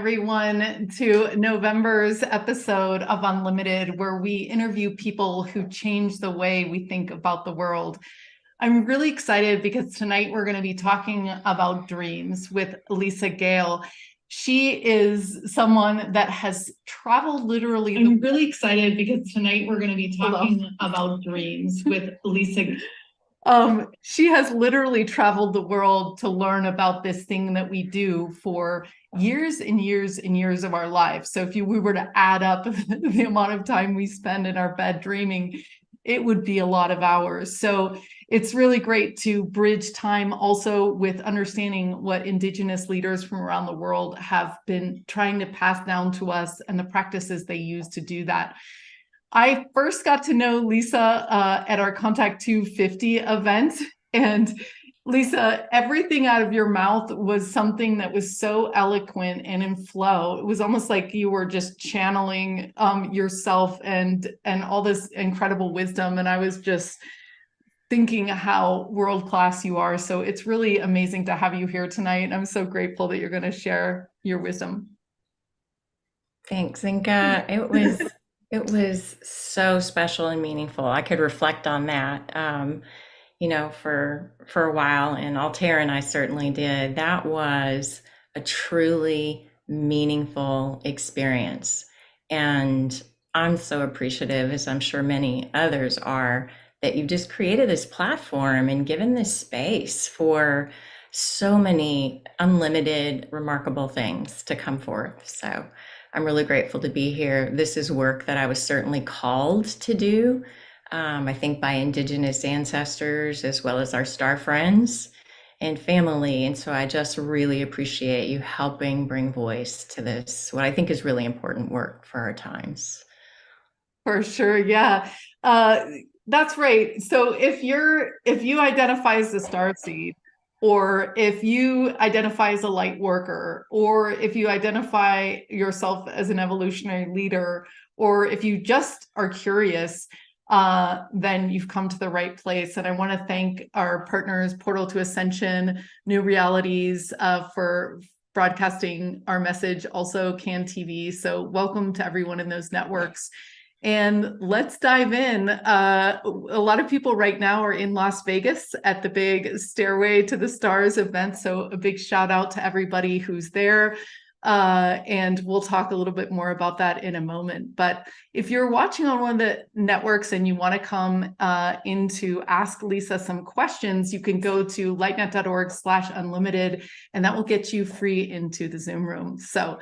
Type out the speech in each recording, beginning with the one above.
everyone to November's episode of Unlimited, where we interview people who change the way we think about the world. I'm really excited because tonight we're going to be talking about dreams with Lisa Gale. She is someone that has traveled literally. I'm really excited because tonight we're going to be talking about dreams with Lisa. She has literally traveled the world to learn about this thing that we do for years and years and years of our lives. So if we were to add up the amount of time we spend in our bed dreaming, it would be a lot of hours. So it's really great to bridge time also with understanding what Indigenous leaders from around the world have been trying to pass down to us and the practices they use to do that. I first got to know Lisa at our Contact 250 event. And Lisa, everything out of your mouth was something that was so eloquent and in flow. It was almost like you were just channeling yourself and all this incredible wisdom. And I was just thinking how world-class you are. So it's really amazing to have you here tonight. I'm so grateful that you're going to share your wisdom. Thanks, Inka. It was so special and meaningful. I could reflect on that, for a while, and Altair and I certainly did. That was a truly meaningful experience, and I'm so appreciative, as I'm sure many others are, that you've just created this platform and given this space for so many unlimited, remarkable things to come forth. So I'm really grateful to be here. This is work that I was certainly called to do, I think by Indigenous ancestors, as well as our star friends and family. And so I just really appreciate you helping bring voice to this, what I think is really important work for our times. For sure, yeah. That's right. So if you identify as a starseed, or if you identify as a light worker, or if you identify yourself as an evolutionary leader, or if you just are curious, then you've come to the right place. And I want to thank our partners, Portal to Ascension, New Realities, for broadcasting our message, also Can TV. So welcome to everyone in those networks. And let's dive in. A lot of people right now are in Las Vegas at the big Stairway to the Stars event. So a big shout out to everybody who's there. And we'll talk a little bit more about that in a moment. But if you're watching on one of the networks and you want to come in to ask Lisa some questions, you can go to lightnet.org/unlimited, and that will get you free into the Zoom room. So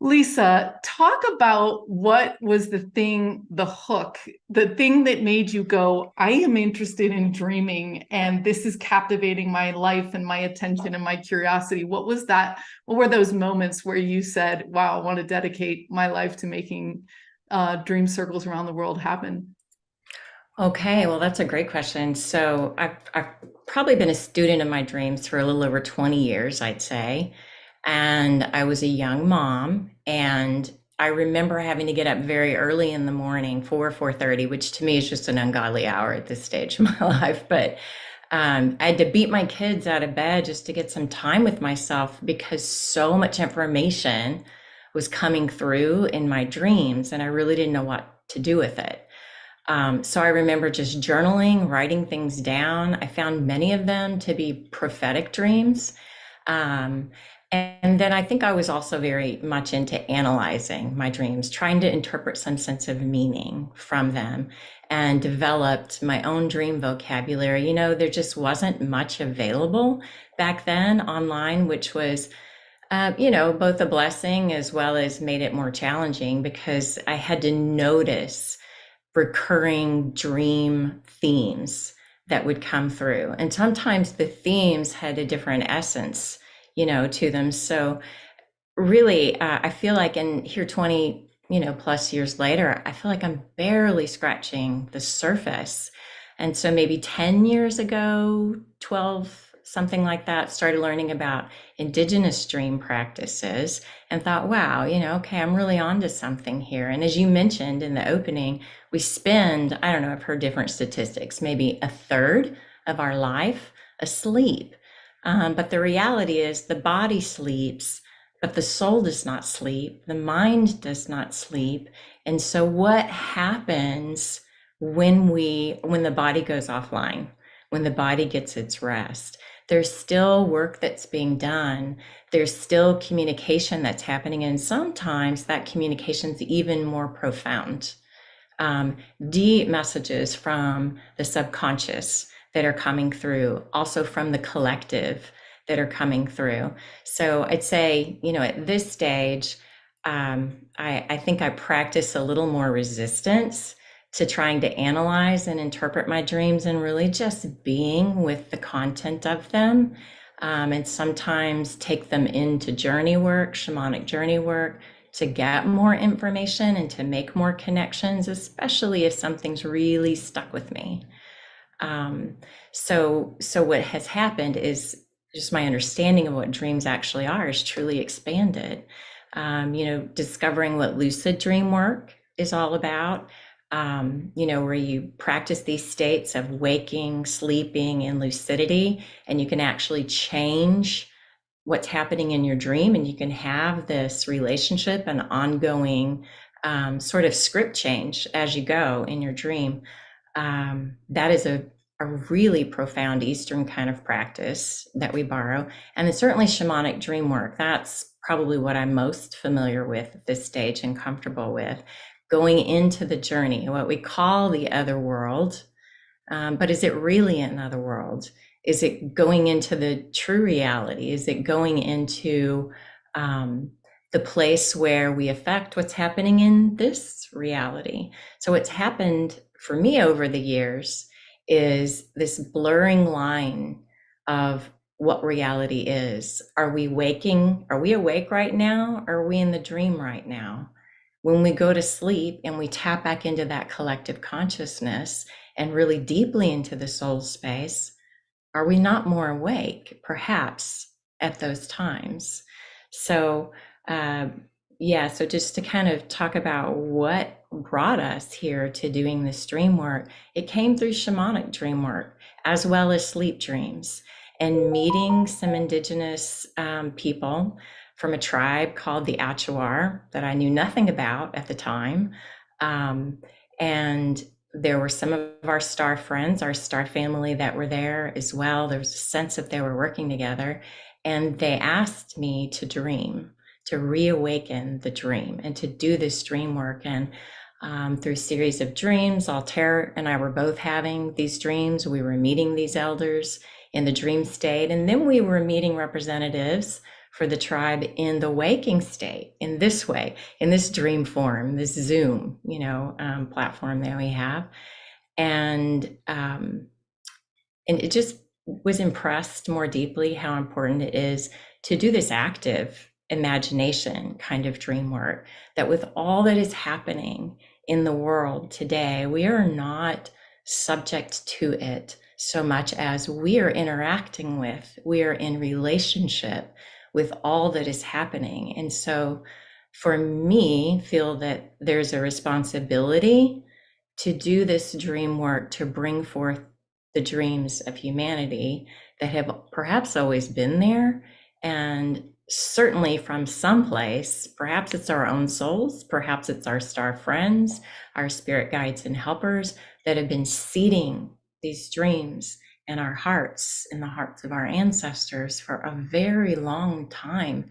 Lisa, talk about what was the thing, the hook, the thing that made you go, I am interested in dreaming, and this is captivating my life and my attention and my curiosity. What was that? What were those moments where you said, wow, I want to dedicate my life to making dream circles around the world happen? Okay, well, that's a great question. So I've probably been a student of my dreams for a little over 20 years, I'd say. And I was a young mom, and I remember having to get up very early in the morning, 4:30, which to me is just an ungodly hour at this stage of my life. But I had to beat my kids out of bed just to get some time with myself, because so much information was coming through in my dreams, and I really didn't know what to do with it. So I remember just journaling, writing things down. I found many of them to be prophetic dreams. And then I think I was also very much into analyzing my dreams, trying to interpret some sense of meaning from them, and developed my own dream vocabulary. There just wasn't much available back then online, which was, both a blessing as well as made it more challenging, because I had to notice recurring dream themes that would come through. And sometimes the themes had a different essence to them. So really, I feel like, and here 20, plus years later, I feel like I'm barely scratching the surface. And so maybe 10 years ago, 12, something like that, started learning about Indigenous dream practices and thought, wow, okay, I'm really onto something here. And as you mentioned in the opening, we spend, I don't know, I've heard different statistics, maybe a third of our life asleep. But the reality is the body sleeps, But the soul does not sleep, the mind does not sleep. And so what happens when the body goes offline, when the body gets its rest? There's still work that's being done. There's still communication that's happening. And sometimes that communication is even more profound. Deep messages from the subconscious that are coming through, also from the collective that are coming through. So I'd say, at this stage, I think I practice a little more resistance to trying to analyze and interpret my dreams, and really just being with the content of them. And sometimes take them into journey work, shamanic journey work, to get more information and to make more connections, especially if something's really stuck with me. Um, so what has happened is just my understanding of what dreams actually are is truly expanded. Discovering what lucid dream work is all about, where you practice these states of waking, sleeping, and lucidity, and you can actually change what's happening in your dream, and you can have this relationship and ongoing sort of script change as you go in your dream. That is a really profound Eastern kind of practice that we borrow. And then certainly shamanic dream work. That's probably what I'm most familiar with at this stage and comfortable with. Going into the journey, what we call the other world. But is it really another world? Is it going into the true reality? Is it going into the place where we affect what's happening in this reality? So what's happened for me over the years is this blurring line of what reality is. Are we waking? Are we awake right now? Or are we in the dream right now? When we go to sleep and we tap back into that collective consciousness and really deeply into the soul space, are we not more awake, perhaps, at those times? So, so just to kind of talk about what brought us here to doing this dream work, it came through shamanic dream work, as well as sleep dreams, and meeting some indigenous people from a tribe called the Achuar that I knew nothing about at the time. And there were some of our star friends, our star family that were there as well. There was a sense that they were working together. And they asked me to dream, to reawaken the dream and to do this dream work. And through a series of dreams, Altair and I were both having these dreams. We were meeting these elders in the dream state. And then we were meeting representatives for the tribe in the waking state, in this way, in this dream form, this Zoom, platform that we have. And it just was impressed more deeply how important it is to do this active imagination kind of dream work, that with all that is happening in the world today, we are not subject to it so much as we are interacting with, we are in relationship with all that is happening. And so for me, feel that there's a responsibility to do this dream work, to bring forth the dreams of humanity that have perhaps always been there, and certainly from someplace, perhaps it's our own souls, perhaps it's our star friends, our spirit guides and helpers that have been seeding these dreams in our hearts, in the hearts of our ancestors for a very long time.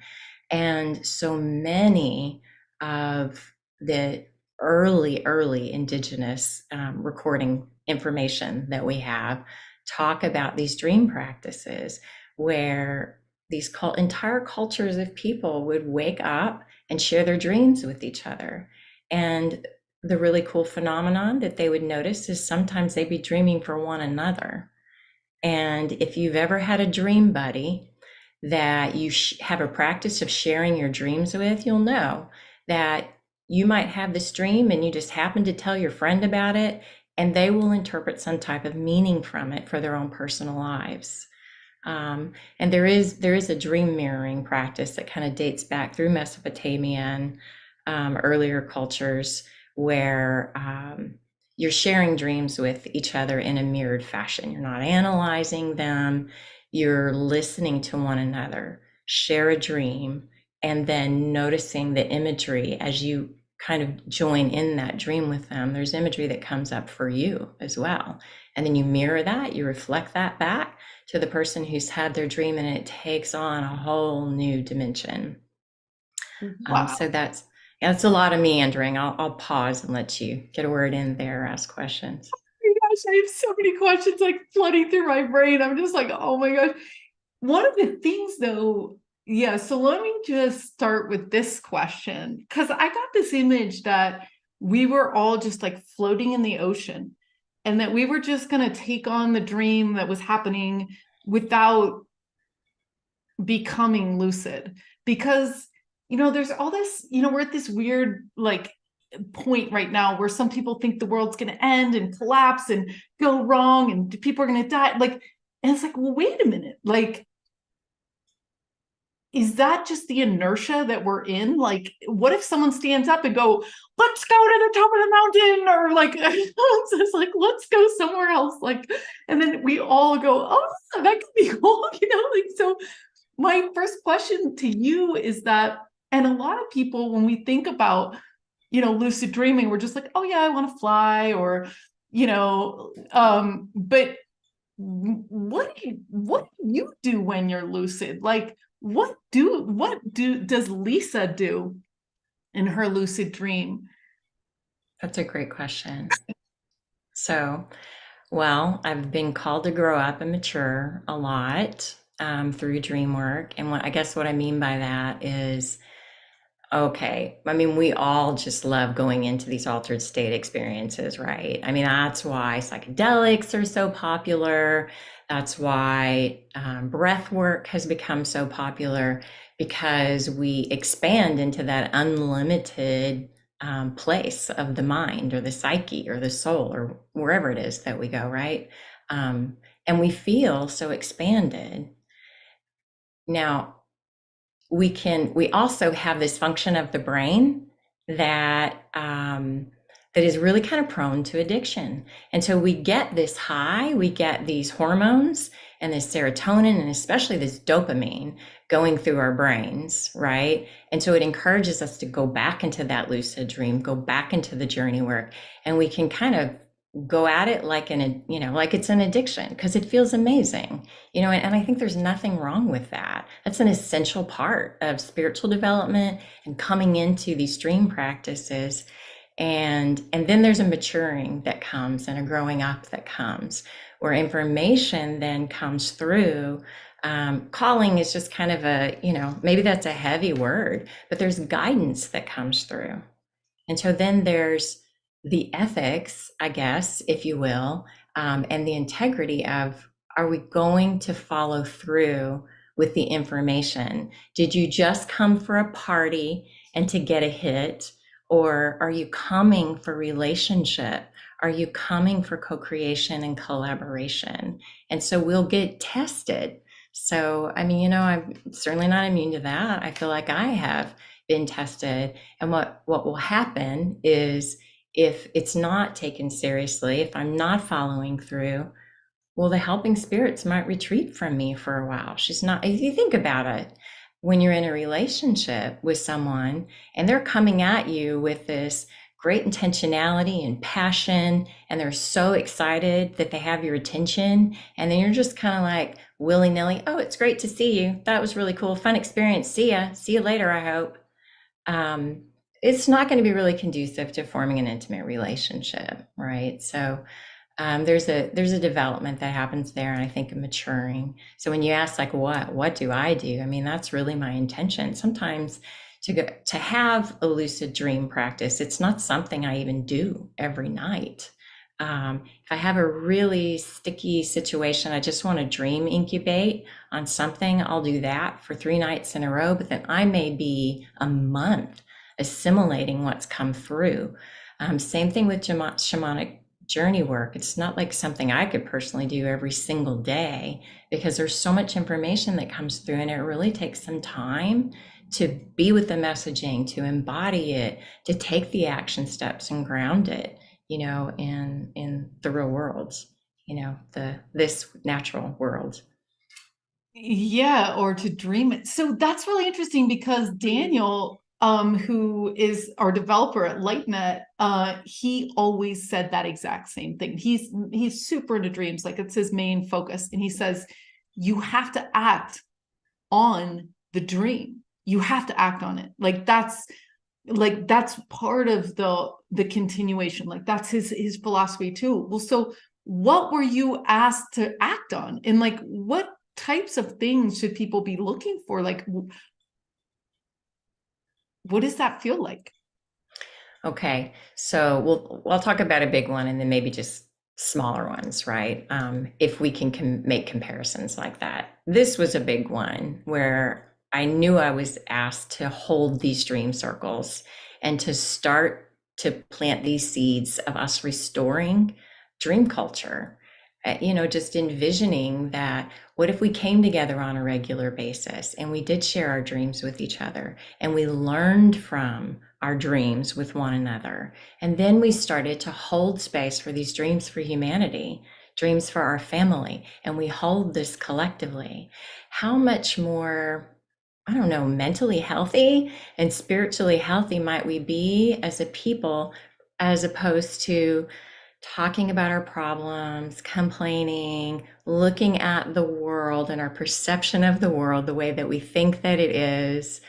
And so many of the early indigenous recording information that we have talk about these dream practices, where these entire cultures of people would wake up and share their dreams with each other. And the really cool phenomenon that they would notice is sometimes they'd be dreaming for one another. And if you've ever had a dream buddy that you have a practice of sharing your dreams with, you'll know that you might have this dream and you just happen to tell your friend about it, and they will interpret some type of meaning from it for their own personal lives. And there is a dream mirroring practice that kind of dates back through Mesopotamia and earlier cultures, where you're sharing dreams with each other in a mirrored fashion. You're not analyzing them. You're listening to one another share a dream, and then noticing the imagery as you kind of join in that dream with them. There's imagery that comes up for you as well. And then you mirror that, you reflect that back to the person who's had their dream, and it takes on a whole new dimension. Wow. So that's a lot of meandering. I'll pause and let you get a word in there, ask questions. Oh my gosh, I have so many questions like flooding through my brain. I'm just like, oh my gosh. One of the things though, yeah, so let me just start with this question because I got this image that we were all just like floating in the ocean and that we were just going to take on the dream that was happening without becoming lucid. Because, there's all this, we're at this weird like point right now where some people think the world's going to end and collapse and go wrong and people are going to die. Like, and it's like, well, wait a minute. Like, is that just the inertia that we're in? Like, what if someone stands up and go, let's go to the top of the mountain, or like it's just like, let's go somewhere else, like, and then we all go, oh, that could be cool, like. So my first question to you is that, and a lot of people when we think about lucid dreaming, we're just like, oh yeah, I want to fly, or but what do you do when you're lucid? Like, does Lisa do in her lucid dream? That's a great question. So, well, I've been called to grow up and mature a lot through dream work. And I guess what I mean by that is, okay, I mean, we all just love going into these altered state experiences, right? I mean, that's why psychedelics are so popular. That's why breath work has become so popular, because we expand into that unlimited place of the mind or the psyche or the soul or wherever it is that we go, right? And we feel so expanded. Now, we also have this function of the brain that that is really kind of prone to addiction. And so we get this high, we get these hormones and this serotonin and especially this dopamine going through our brains, right? And so it encourages us to go back into that lucid dream, go back into the journey work, and we can kind of go at it like like it's an addiction, because it feels amazing, and I think there's nothing wrong with that. That's an essential part of spiritual development and coming into these dream practices. And then there's a maturing that comes and a growing up that comes, where information then comes through. Calling is just kind of maybe that's a heavy word, but there's guidance that comes through. And so then there's the ethics, I guess, if you will, and the integrity of, are we going to follow through with the information? Did you just come for a party and to get a hit? Or are you coming for relationship? Are you coming for co-creation and collaboration? And so we'll get tested. So, I mean, I'm certainly not immune to that. I feel like I have been tested. And what will happen is, if it's not taken seriously, if I'm not following through, well, the helping spirits might retreat from me for a while. She's not, if you think about it, when you're in a relationship with someone and they're coming at you with this great intentionality and passion, and they're so excited that they have your attention, and then you're just kind of like willy-nilly, oh, it's great to see you. That was really cool. Fun experience. See ya. See you later, I hope. It's not going to be really conducive to forming an intimate relationship, right? So there's a development that happens there, and I think a maturing. So when you ask like, what do I do? I mean, that's really my intention. Sometimes to have a lucid dream practice, it's not something I even do every night. If I have a really sticky situation, I just want to dream incubate on something, I'll do that for 3 nights in a row, but then I may be a month assimilating what's come through. Same thing with shamanic journey work. It's not like something I could personally do every single day, because there's so much information that comes through, and it really takes some time to be with the messaging, to embody it, to take the action steps and ground it, in the real world, this natural world. Yeah, or to dream it. So that's really interesting because Daniel, who is our developer at LightNet, he always said that exact same thing. He's super into dreams, like it's his main focus. And he says, you have to act on the dream. You have to act on it. That's part of the continuation. Like that's his philosophy too. Well, so what were you asked to act on? And like what types of things should people be looking for? Like what does that feel like? Okay, so we'll talk about a big one and then maybe just smaller ones, right? If we can make comparisons like that. This was a big one where I knew I was asked to hold these dream circles and to start to plant these seeds of us restoring dream culture. Just envisioning that what if we came together on a regular basis and we did share our dreams with each other and we learned from our dreams with one another. And then we started to hold space for these dreams for humanity, dreams for our family, and we hold this collectively. How much more, I don't know, mentally healthy and spiritually healthy might we be as a people, as opposed to talking about our problems, complaining, looking at the world and our perception of the world the way that we think that it is.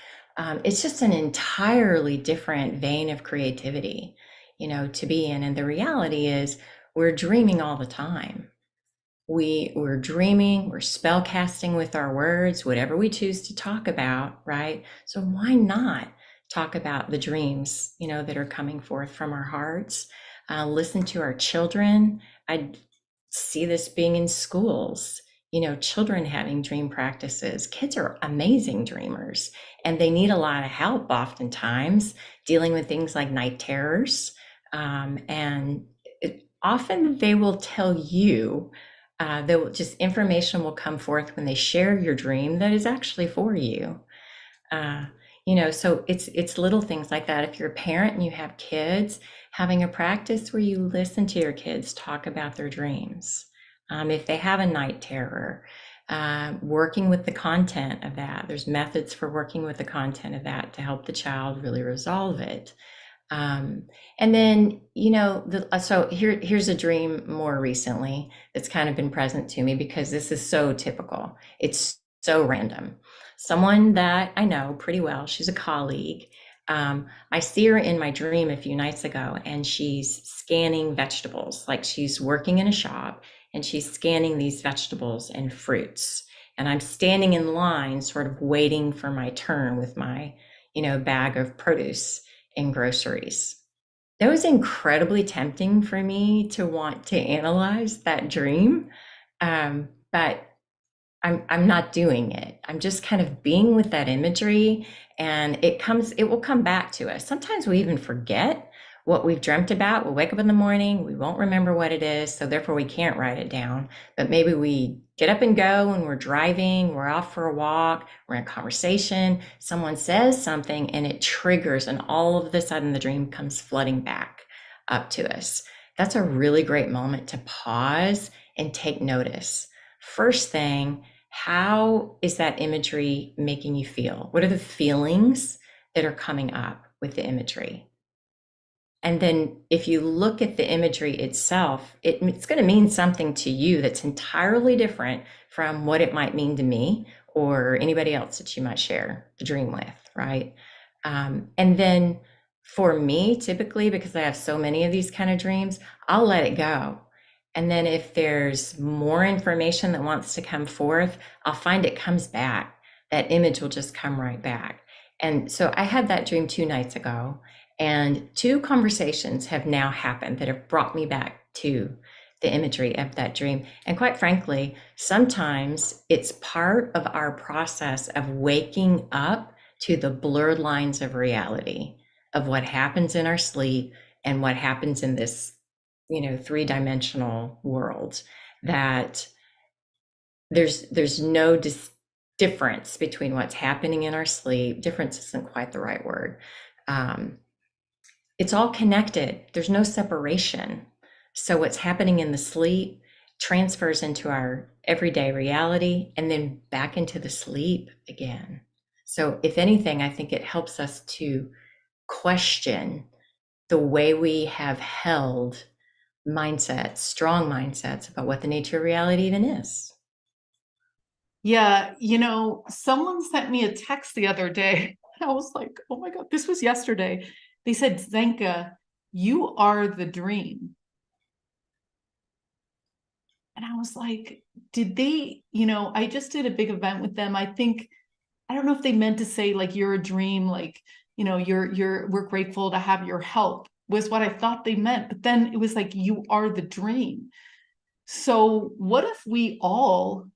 It's just an entirely different vein of creativity, to be in. And the reality is, we're dreaming all the time. We're dreaming, we're spell casting with our words, whatever we choose to talk about, right? So why not talk about the dreams, that are coming forth from our hearts? Listen to our children. I see this being in schools, children having dream practices. Kids are amazing dreamers, and they need a lot of help oftentimes dealing with things like night terrors. And often they will tell you, just information will come forth when they share your dream that is actually for you. Uh, so it's little things like that. If you're a parent and you have kids, having a practice where you listen to your kids talk about their dreams. If they have a night terror, working with the content of that. There's methods for working with the content of that to help the child really resolve it. Um, and then, so here's a dream more recently that's kind of been present to me because this is so typical. It's so random. Someone that I know pretty well, she's a colleague. I see her in my dream a few nights ago, and she's scanning vegetables, like she's working in a shop and she's scanning these vegetables and fruits. And I'm standing in line, sort of waiting for my turn with my, bag of produce and groceries. That was incredibly tempting for me to want to analyze that dream. But I'm not doing it. I'm just kind of being with that imagery, and it will come back to us. Sometimes we even forget what we've dreamt about. We'll wake up in the morning, we won't remember what it is, so therefore we can't write it down. But maybe we get up and go when we're driving, we're off for a walk, we're in a conversation, someone says something and it triggers, and all of a sudden the dream comes flooding back up to us. That's a really great moment to pause and take notice. First thing, how is that imagery making you feel? What are the feelings that are coming up with the imagery? And then if you look at the imagery itself, it's going to mean something to you that's entirely different from what it might mean to me or anybody else that you might share the dream with, right? And then for me, typically, because I have so many of these kind of dreams, I'll let it go. And then if there's more information that wants to come forth, I'll find it comes back. That image will just come right back. And so I had that dream 2 nights ago, and 2 conversations have now happened that have brought me back to the imagery of that dream. And quite frankly, sometimes it's part of our process of waking up to the blurred lines of reality of what happens in our sleep and what happens in this, 3-dimensional world, that there's no difference between what's happening in our sleep. Difference isn't quite the right word. It's all connected. There's no separation. So what's happening in the sleep transfers into our everyday reality and then back into the sleep again. So, if anything, I think it helps us to question the way we have held mindsets, strong mindsets about what the nature of reality even is. Yeah, someone sent me a text the other day. I was like, oh my God, this was yesterday. They said, Zenka, you are the dream. And I was like, did they, I just did a big event with them. I think, I don't know if they meant to say like you're a dream, like, we're grateful to have your help was what I thought they meant. But then it was like, you are the dream. So what if we all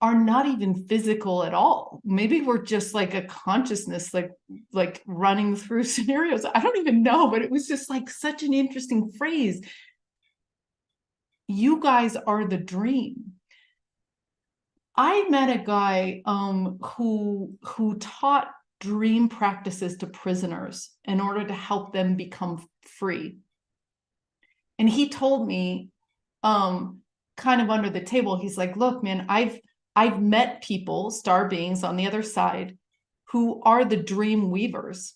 are not even physical at all? Maybe we're just like a consciousness, like running through scenarios. I don't even know, but it was just like such an interesting phrase. You guys are the dream. I met a guy who taught dream practices to prisoners in order to help them become free. And he told me, kind of under the table, he's like, look, man, I've met people, star beings on the other side, who are the dream weavers.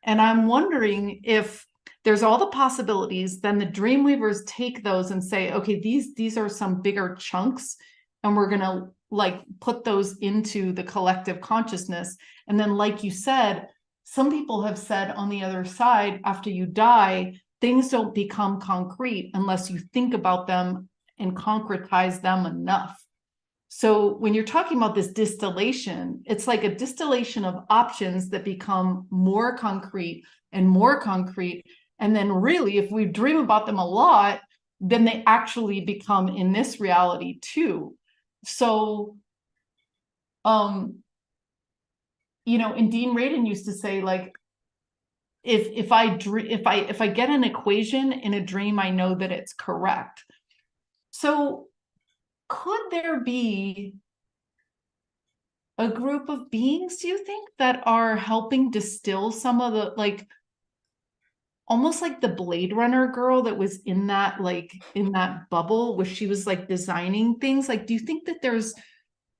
And I'm wondering if there's all the possibilities, then the dream weavers take those and say, okay, these are some bigger chunks, and we're gonna like put those into the collective consciousness. And then, like you said, some people have said on the other side, after you die, things don't become concrete unless you think about them and concretize them enough. So when you're talking about this distillation, it's like a distillation of options that become more concrete and more concrete. And then really, if we dream about them a lot, then they actually become in this reality too. So, and Dean Radin used to say, like, if I get an equation in a dream, I know that it's correct. So could there be a group of beings, do you think, that are helping distill some of the, like, almost like the Blade Runner girl that was in that bubble where she was like designing things? Like, do you think that there's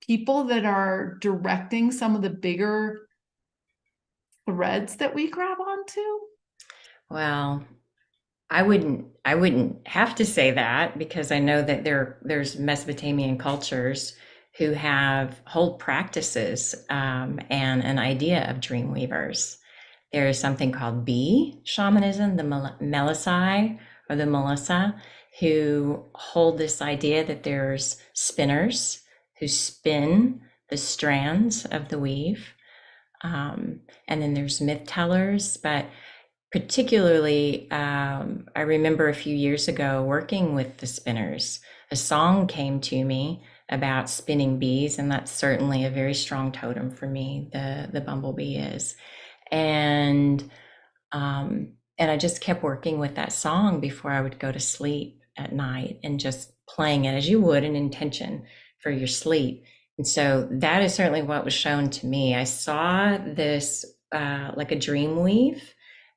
people that are directing some of the bigger threads that we grab onto? Well, I wouldn't have to say that because I know that there's Mesopotamian cultures who have whole practices and an idea of dream weavers. There is something called bee shamanism, the Melisai or the Melissa, who hold this idea that there's spinners who spin the strands of the weave. And then there's myth tellers, but particularly, I remember a few years ago working with the spinners. A song came to me about spinning bees, and that's certainly a very strong totem for me. The bumblebee is, and and I just kept working with that song before I would go to sleep at night, and just playing it as you would an intention for your sleep. And so that is certainly what was shown to me. I saw this like a dream weave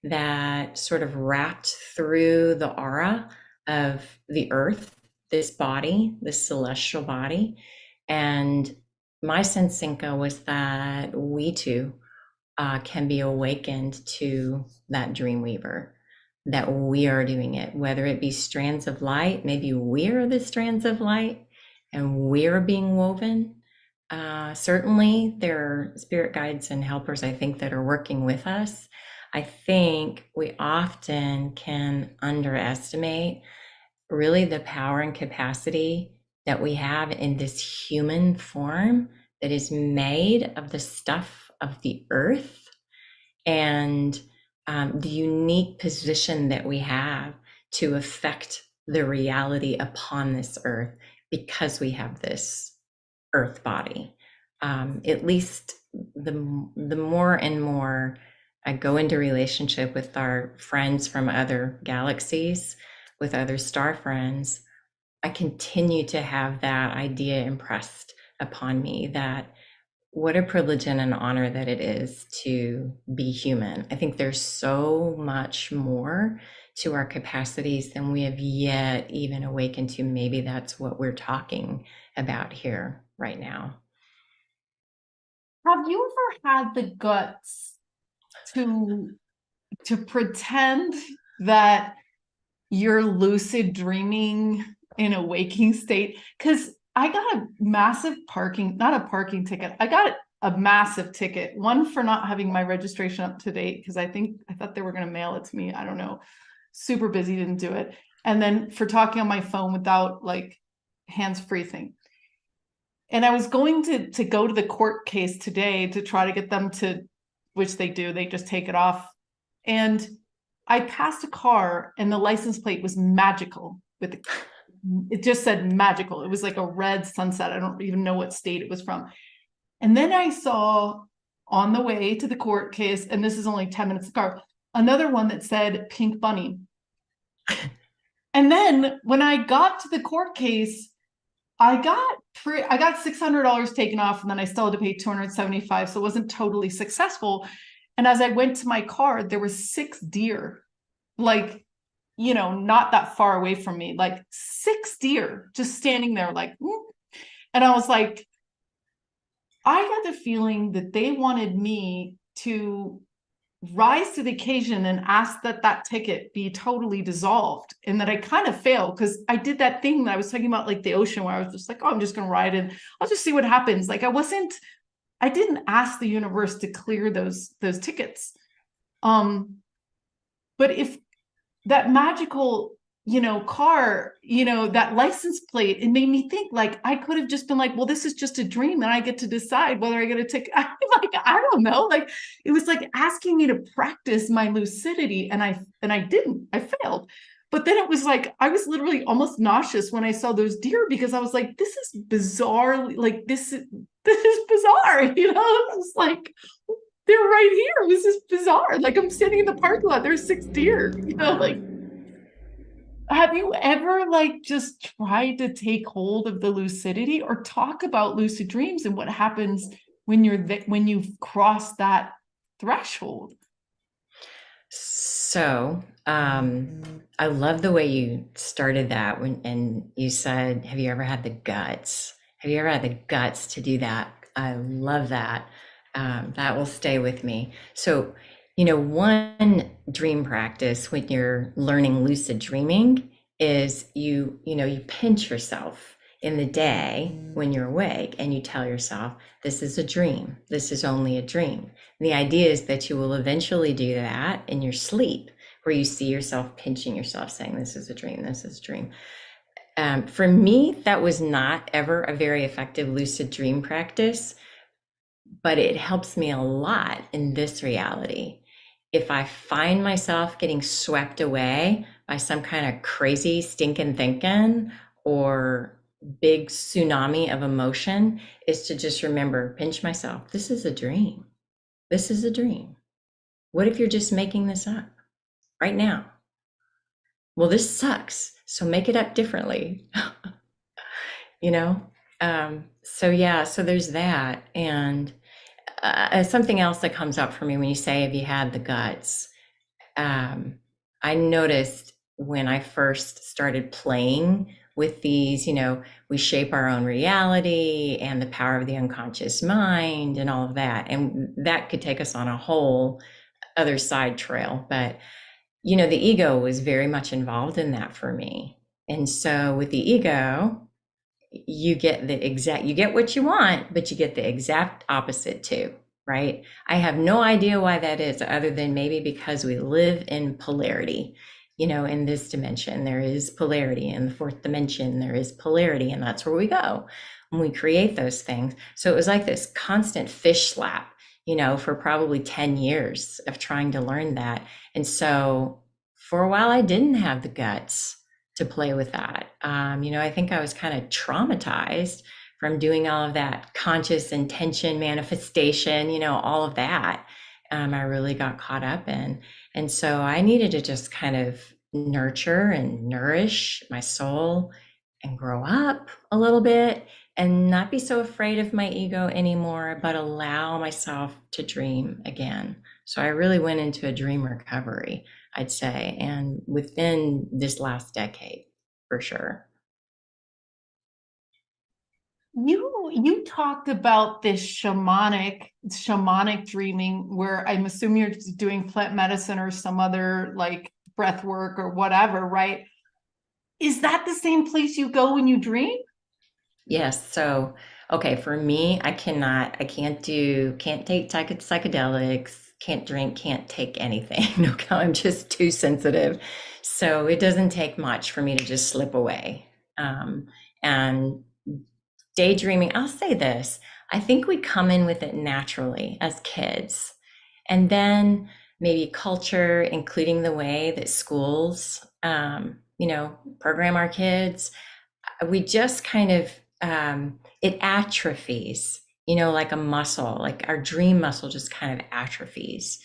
that sort of wrapped through the aura of the earth, this body, this celestial body. And my sense, Cinca, was that we too can be awakened to that dream weaver, that we are doing it, whether it be strands of light, maybe we're the strands of light and we're being woven. Certainly, there are spirit guides and helpers, I think, that are working with us. I think we often can underestimate really the power and capacity that we have in this human form that is made of the stuff of the earth, and the unique position that we have to affect the reality upon this earth because we have this earth body. At least the more and more I go into relationship with our friends from other galaxies, with other star friends, I continue to have that idea impressed upon me that what a privilege and an honor that it is to be human. I think there's so much more to our capacities than we have yet even awakened to. Maybe that's what we're talking about here right now. Have you ever had the guts to pretend that you're lucid dreaming in a waking state? Because I got a massive not a parking ticket. I got a massive ticket. One for not having my registration up to date, because I thought they were going to mail it to me. I don't know. Super busy, didn't do it. And then for talking on my phone without like hands-free thing. And I was going to go to the court case today to try to get them to, which they do, they just take it off. And I passed a car and the license plate was magical. It just said magical. It was like a red sunset. I don't even know what state it was from. And then I saw on the way to the court case, and this is only 10 minutes of car, another one that said pink bunny. And then when I got to the court case, I got $600 taken off, and then I still had to pay $275, so it wasn't totally successful. And as I went to my car, there were 6 deer, like, not that far away from me, like 6 deer just standing there, like, and I was like, I got the feeling that they wanted me to rise to the occasion and ask that ticket be totally dissolved, and that I kind of failed because I did that thing that I was talking about, like the ocean, where I was just like, oh, I'm just going to ride and I'll just see what happens. Like I didn't ask the universe to clear those tickets. But if that magical, car, that license plate, it made me think, like, I could have just been like, well, this is just a dream and I get to decide whether I get a ticket. I'm like, I don't know. Like, it was like asking me to practice my lucidity, and I didn't. I failed. But then it was like, I was literally almost nauseous when I saw those deer, because I was like, this is bizarre. Like, this is bizarre. It's like, they're right here. This is bizarre. Like, I'm standing in the parking lot. There's 6 deer, like. Have you ever like just tried to take hold of the lucidity, or talk about lucid dreams and what happens when when you've crossed that threshold? So, I love the way you started that and you said, have you ever had the guts? Have you ever had the guts to do that? I love that. That will stay with me. So, one dream practice when you're learning lucid dreaming is you pinch yourself in the day when you're awake and you tell yourself, this is a dream. This is only a dream. And the idea is that you will eventually do that in your sleep, where you see yourself pinching yourself, saying, this is a dream. This is a dream. For me, that was not ever a very effective lucid dream practice, but it helps me a lot in this reality. If I find myself getting swept away by some kind of crazy stinking thinking or big tsunami of emotion, is to just remember, pinch myself. This is a dream. This is a dream. What if you're just making this up right now? Well, this sucks. So make it up differently. So there's that. And something else that comes up for me when you say, have you had the guts? I noticed when I first started playing with these, we shape our own reality and the power of the unconscious mind and all of that. And that could take us on a whole other side trail. But, the ego was very much involved in that for me. And so with the ego, you get what you want, but you get the exact opposite too, right? I have no idea why that is, other than maybe because we live in polarity. In this dimension, there is polarity. In the 4th dimension, there is polarity, and that's where we go when we create those things. So it was like this constant fish slap, for probably 10 years of trying to learn that. And so for a while, I didn't have the guts to play with that. I think I was kind of traumatized from doing all of that conscious intention manifestation, all of that. I really got caught up in. And so I needed to just kind of nurture and nourish my soul and grow up a little bit and not be so afraid of my ego anymore, but allow myself to dream again. So I really went into a dream recovery. I'd say, and within this last decade, for sure. You talked about this shamanic dreaming, where I'm assuming you're doing plant medicine or some other like breath work or whatever, right? Is that the same place you go when you dream? Yes. So, okay, for me, can't take psychedelics, can't drink, can't take anything. Okay, I'm just too sensitive. So it doesn't take much for me to just slip away. And daydreaming, I'll say this, I think we come in with it naturally as kids. And then maybe culture, including the way that schools, program our kids, we just kind of it atrophies, like a muscle, like our dream muscle just kind of atrophies.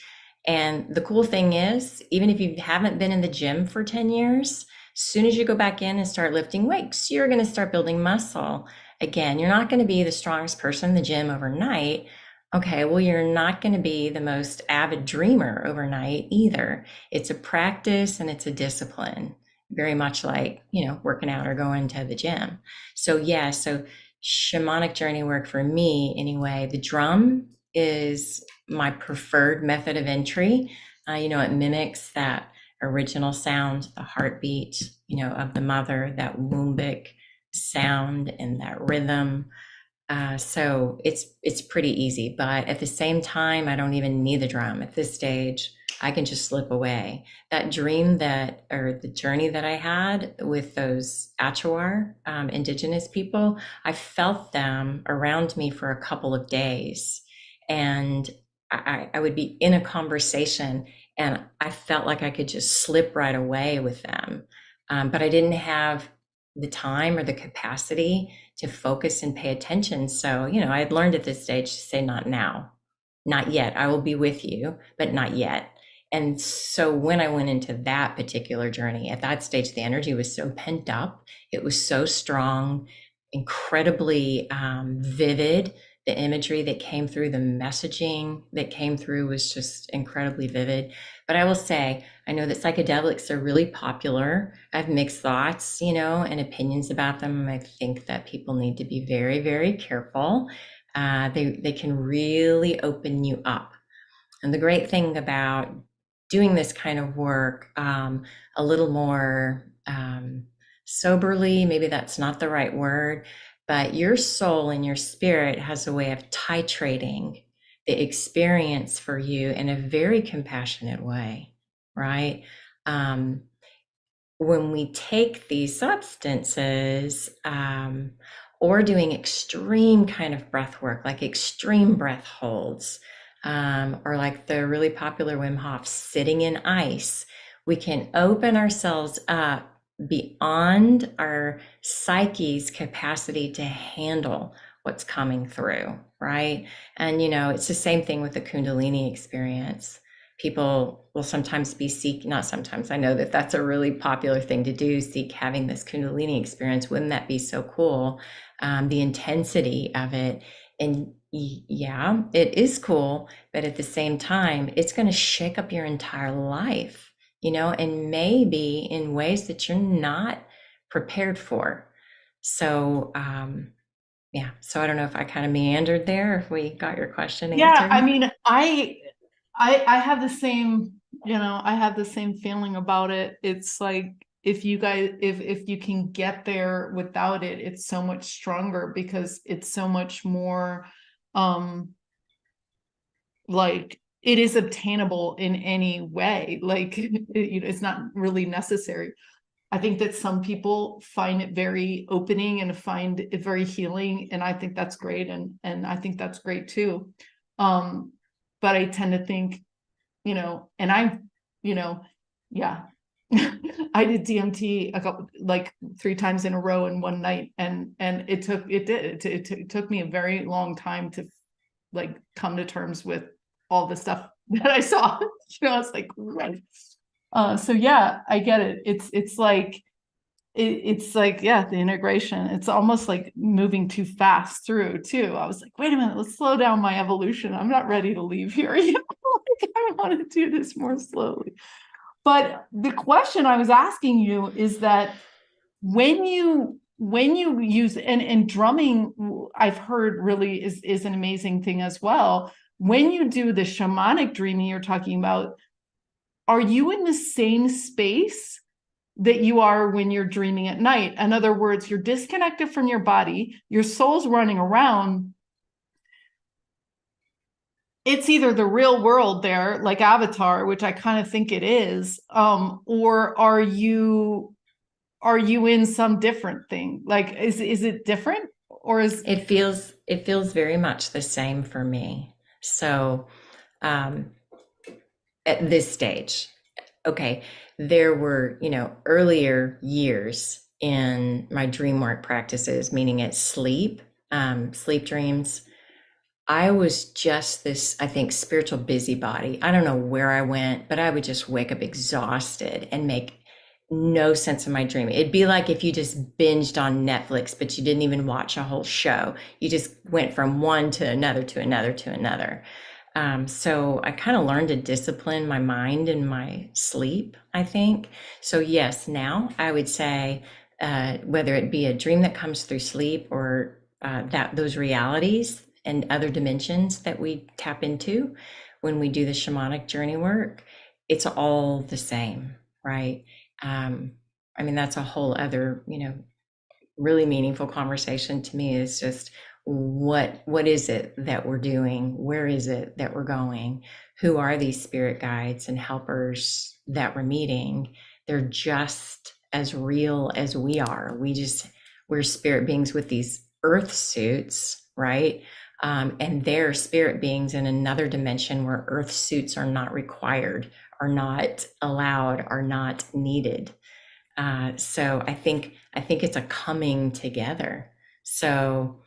And the cool thing is, even if you haven't been in the gym for 10 years, as soon as you go back in and start lifting weights, you're going to start building muscle again. You're not going to be the strongest person in the gym overnight. Okay, well, you're not going to be the most avid dreamer overnight either. It's a practice and it's a discipline, very much like, working out or going to the gym. So yeah, so shamanic journey work for me anyway, the drum is my preferred method of entry. It mimics that original sound, the heartbeat, of the mother, that wombic sound and that rhythm. So it's pretty easy, but at the same time, I don't even need the drum at this stage. I can just slip away. That dream or the journey that I had with those Achawar, indigenous people, I felt them around me for a couple of days, and I would be in a conversation, and I felt like I could just slip right away with them, but I didn't have the time or the capacity to focus and pay attention. So, I had learned at this stage to say, not now, not yet. I will be with you, but not yet. And so when I went into that particular journey, at that stage, the energy was so pent up. It was so strong, incredibly vivid. The imagery that came through, the messaging that came through was just incredibly vivid. But I will say, I know that psychedelics are really popular. I have mixed thoughts, and opinions about them. I think that people need to be very, very careful. They can really open you up. And the great thing about doing this kind of work a little more soberly, maybe that's not the right word, but your soul and your spirit has a way of titrating the experience for you in a very compassionate way, right? When we take these substances, or doing extreme kind of breath work, like extreme breath holds, or like the really popular Wim Hof sitting in ice, we can open ourselves up beyond our psyche's capacity to handle what's coming through, right? And it's the same thing with the Kundalini experience. People will sometimes not sometimes, I know that that's a really popular thing to do, seek having this Kundalini experience. Wouldn't that be so cool? The intensity of it. And yeah, it is cool, but at the same time, it's going to shake up your entire life, and maybe in ways that you're not prepared for. So, yeah, so I don't know if I kind of meandered there, if we got your question Yeah, I answered. mean, I have the same, I have the same feeling about it. It's like if you can get there without it, it's so much stronger because it's so much more like it is obtainable in any way. Like it's not really necessary. I think that some people find it very opening and find it very healing, and I think that's great, and I think that's great too. But I tend to think, and yeah, I did DMT like 3 times in a row in one night, and it took me a very long time to like come to terms with all the stuff that I saw. It's like, right. So yeah, I get it. It's like, yeah, the integration. It's almost like moving too fast through too. I was like, wait a minute, let's slow down my evolution. I'm not ready to leave here. Like, I want to do this more slowly. But the question I was asking you is that when you use and drumming, I've heard really is an amazing thing as well. When you do the shamanic dreaming you're talking about, are you in the same space that you are when you're dreaming at night? In other words, you're disconnected from your body, your soul's running around. It's either the real world there, like Avatar, which I kind of think it is, or are you in some different thing? Like, is it different, or is It feels very much the same for me. So um, at this stage, okay, there were, earlier years in my dream work practices, meaning at sleep dreams. I was just this, I think, spiritual busybody. I don't know where I went, but I would just wake up exhausted and make no sense of my dream. It'd be like if you just binged on Netflix, but you didn't even watch a whole show. You just went from one to another to another to another. So I kind of learned to discipline my mind in my sleep, I think. So yes, now I would say, whether it be a dream that comes through sleep or that those realities and other dimensions that we tap into when we do the shamanic journey work, it's all the same, right? Um, I mean, that's a whole other, really meaningful conversation to me. Is just what is it that we're doing? Where is it that we're going? Who are these spirit guides and helpers that we're meeting? They're just as real as we are. We're spirit beings with these earth suits, right? And they're spirit beings in another dimension where earth suits are not required, are not allowed, are not needed. So I think it's a coming together. So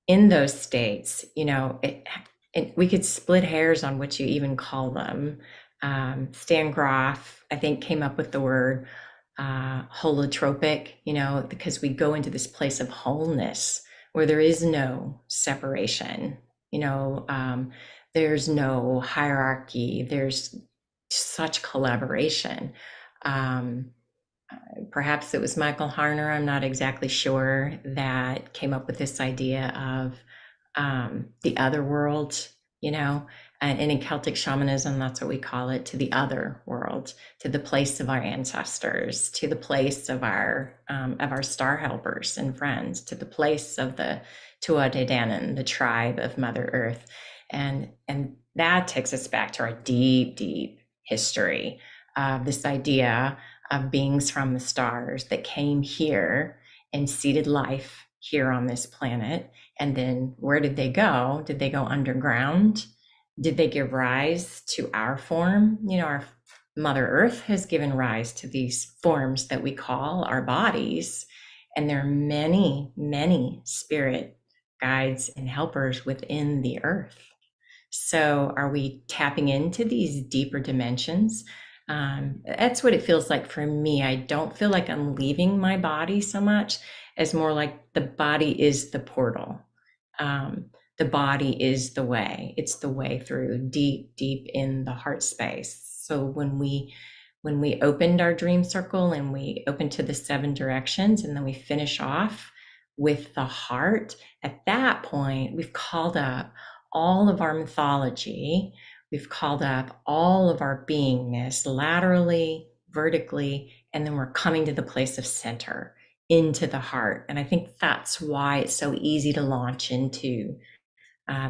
in those states, we could split hairs on what you even call them. Stan Groff, I think, came up with the word holotropic, because we go into this place of wholeness where there is no separation, there's no hierarchy, there's such collaboration. Um, Perhaps it was Michael Harner, I'm not exactly sure, that came up with this idea of the other world, and in Celtic shamanism, that's what we call it, to the other world, to the place of our ancestors, to the place of our star helpers and friends, to the place of the Tua De Danann, the tribe of Mother Earth, and that takes us back to our deep, deep history of this idea of beings from the stars that came here and seeded life here on this planet. And then where did they go? Did they go underground? Did they give rise to our form? Our Mother Earth has given rise to these forms that we call our bodies. And there are many, many spirit guides and helpers within the earth. So are we tapping into these deeper dimensions? That's what it feels like for me. I don't feel like I'm leaving my body so much as more like the body is the portal. The body is the way. It's the way through deep, deep in the heart space. So when we opened our dream circle and we opened to the 7 directions, and then we finish off with the heart, at that point, we've called up all of our mythology. We've called up all of our beingness laterally, vertically, and then we're coming to the place of center, into the heart. And I think that's why it's so easy to launch into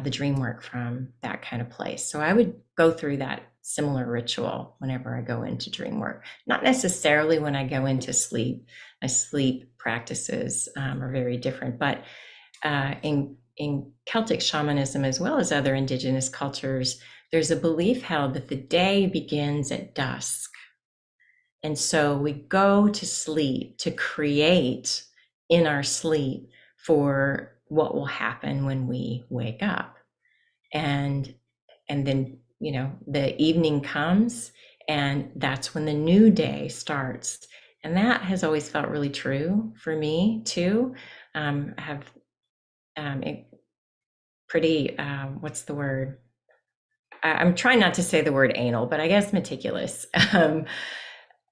the dream work from that kind of place. So I would go through that similar ritual whenever I go into dream work. Not necessarily when I go into sleep. My sleep practices are very different, but in Celtic shamanism, as well as other indigenous cultures, there's a belief held that the day begins at dusk. And so we go to sleep to create in our sleep for what will happen when we wake up. And then, the evening comes, and that's when the new day starts. And that has always felt really true for me too. I have a pretty, what's the word? I'm trying not to say the word anal, but I guess meticulous. Um,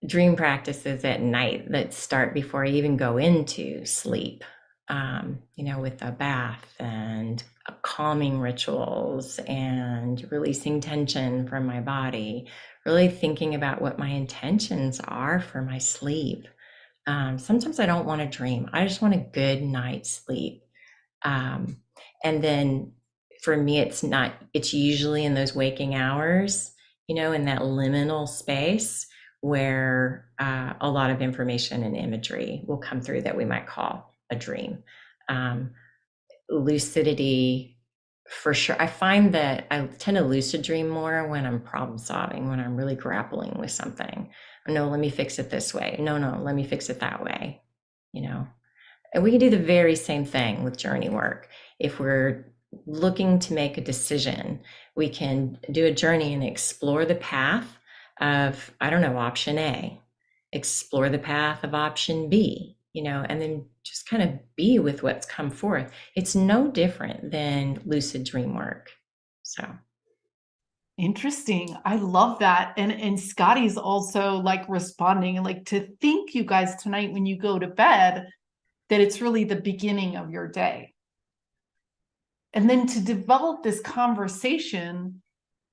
Dream practices at night that start before I even go into sleep, with a bath and calming rituals and releasing tension from my body, really thinking about what my intentions are for my sleep. Sometimes I don't want to dream, I just want a good night's sleep. Um, and then for me, it's usually in those waking hours, in that liminal space where a lot of information and imagery will come through that we might call a dream. Um, Lucidity, for sure. I find that I tend to lucid dream more when I'm problem solving, when I'm really grappling with something. No, let me fix it this way. No, no, let me fix it that way. You know, and we can do the very same thing with journey work. If we're looking to make a decision, we can do a journey and explore the path of, I don't know, option A, explore the path of option B, and then just kind of be with what's come forth. It's no different than lucid dream work. So, Interesting. I love that. And Scotty's also like responding, like to think, you guys, tonight when you go to bed, that it's really the beginning of your day. And then to develop this conversation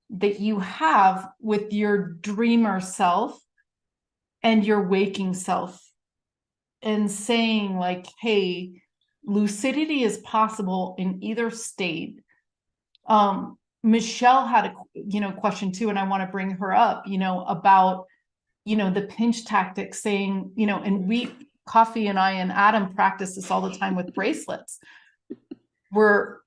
that you have with your dreamer self and your waking self, and saying like, hey, lucidity is possible in either state. Michelle had a question too, and I want to bring her up, about the pinch tactic, saying, and we, Coffee and I and Adam practice this all the time with bracelets. We're,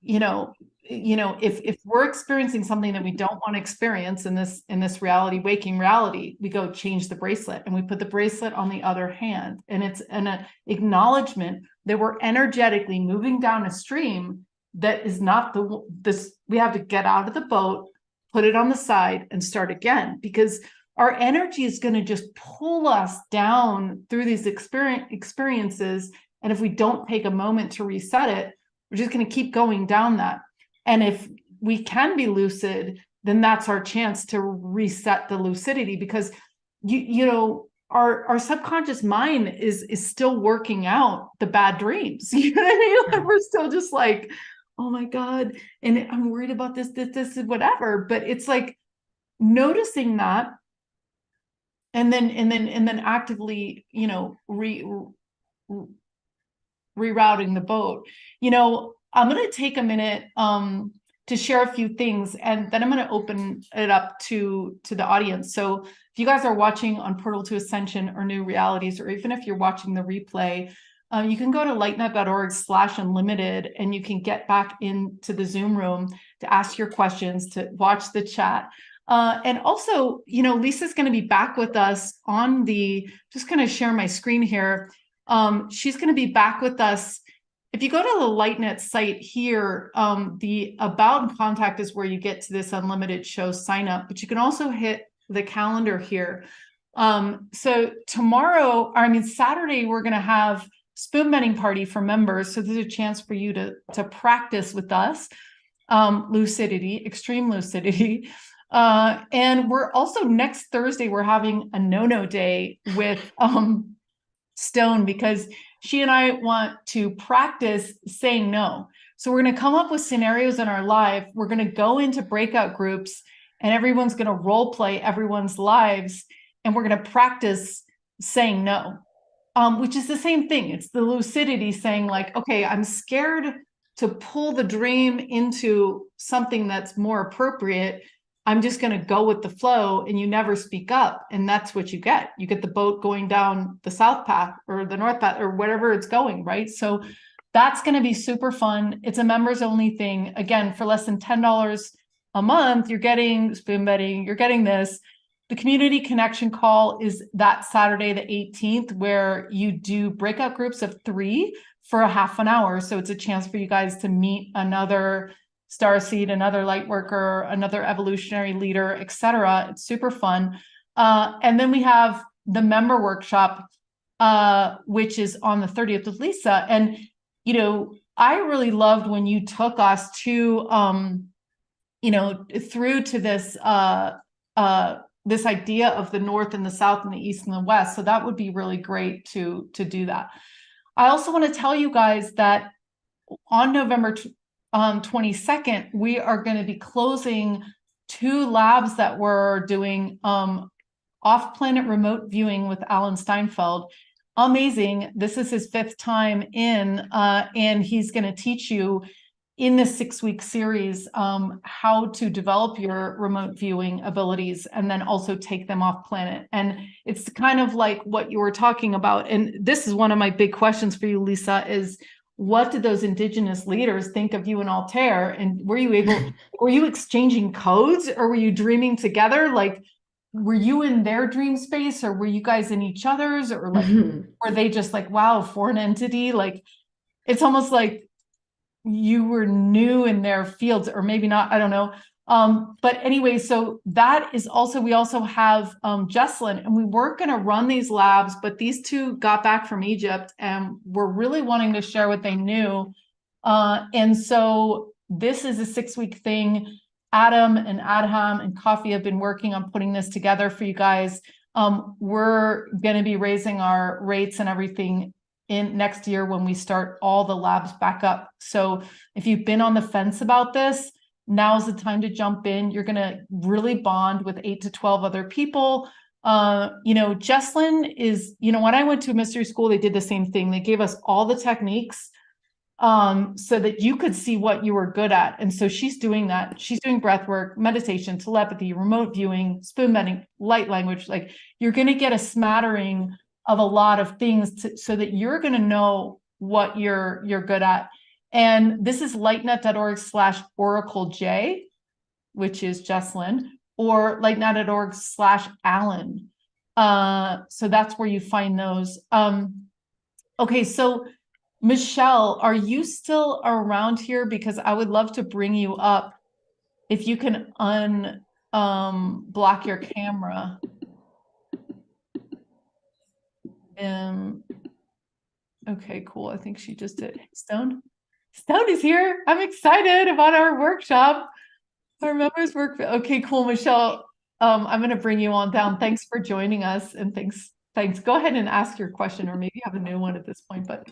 if we're experiencing something that we don't want to experience in this reality, waking reality, we go change the bracelet and we put the bracelet on the other hand. And it's an acknowledgement that we're energetically moving down a stream that is not this. We have to get out of the boat, put it on the side, and start again, because our energy is going to just pull us down through these experiences. And if we don't take a moment to reset it, we're just going to keep going down that. And if we can be lucid, then that's our chance to reset the lucidity, because our subconscious mind is still working out the bad dreams. You know what I mean? Like we're still just like, oh my God, and I'm worried about this, whatever. But it's like noticing that, and then actively, rerouting the boat. I'm going to take a minute to share a few things, and then I'm going to open it up to the audience. So if you guys are watching on Portal to Ascension or New Realities, or even if you're watching the replay, you can go to lightnet.org/unlimited, and you can get back into the Zoom room to ask your questions, to watch the chat. And also, Lisa's going to be back with us on just going to share my screen here. She's going to be back with us. If you go to the LightNet site here, the About and Contact is where you get to this unlimited show sign up, but you can also hit the calendar here. So Saturday, we're going to have spoon bending party for members. So there's a chance for you to practice with us, lucidity, extreme lucidity. And we're also, next Thursday, we're having a no-no day with Stone, because she and I want to practice saying no. So we're going to come up with scenarios in our life. We're going to go into breakout groups, and everyone's going to role play everyone's lives, and we're going to practice saying no, which is the same thing. It's the lucidity saying like, okay, I'm scared to pull the dream into something that's more appropriate. I'm just going to go with the flow, and you never speak up. And that's what you get. You get the boat going down the south path or the north path or whatever it's going, right? So that's going to be super fun. It's a members only thing. Again, for less than $10 a month, you're getting spoon betting, you're getting this. The community connection call is that Saturday, the 18th, where you do breakout groups of 3 for a half an hour. So it's a chance for you guys to meet another Starseed, another light worker, another evolutionary leader, etc. It's super fun. And then we have the member workshop, which is on the 30th with Lisa. And, I really loved when you took us to through to this idea of the North and the South and the East and the West. So that would be really great to do that. I also want to tell you guys that on November 22nd, we are going to be closing 2 labs that we're doing off-planet remote viewing with Alan Steinfeld. Amazing. This is his 5th time in, and he's going to teach you in this 6-week series how to develop your remote viewing abilities and then also take them off planet. And it's kind of like what you were talking about. And this is one of my big questions for you, Lisa, is what did those indigenous leaders think of you and Altair? And were you exchanging codes, or were you dreaming together? Like, were you in their dream space, or were you guys in each other's, or like, were they just like, wow, foreign entity? Like, it's almost like you were new in their fields, or maybe not, I don't know. But anyway, so that is also, we also have Jesslyn, and we weren't going to run these labs, but these 2 got back from Egypt and were really wanting to share what they knew. And so this is a 6-week thing. Adam and Adham and Coffee have been working on putting this together for you guys. We're going to be raising our rates and everything in next year when we start all the labs back up. So if you've been on the fence about this, now's the time to jump in. You're going to really bond with 8 to 12 other people. Jesslyn is, when I went to mystery school, they did the same thing. They gave us all the techniques so that you could see what you were good at. And so she's doing that. She's doing breath work, meditation, telepathy, remote viewing, spoon bending, light language. Like, you're going to get a smattering of a lot of things so that you're going to know what you're good at. And this is lightnet.org/oraclej, which is Jesslyn, or lightnet.org/Alan. So that's where you find those. Okay, so Michelle, are you still around here? Because I would love to bring you up if you can block your camera. Okay, cool. I think she just did. Stone is here. I'm excited about our workshop. Our members work. Okay, cool. Michelle, I'm going to bring you on down. Thanks for joining us. And thanks. Go ahead and ask your question, or maybe you have a new one at this point, but.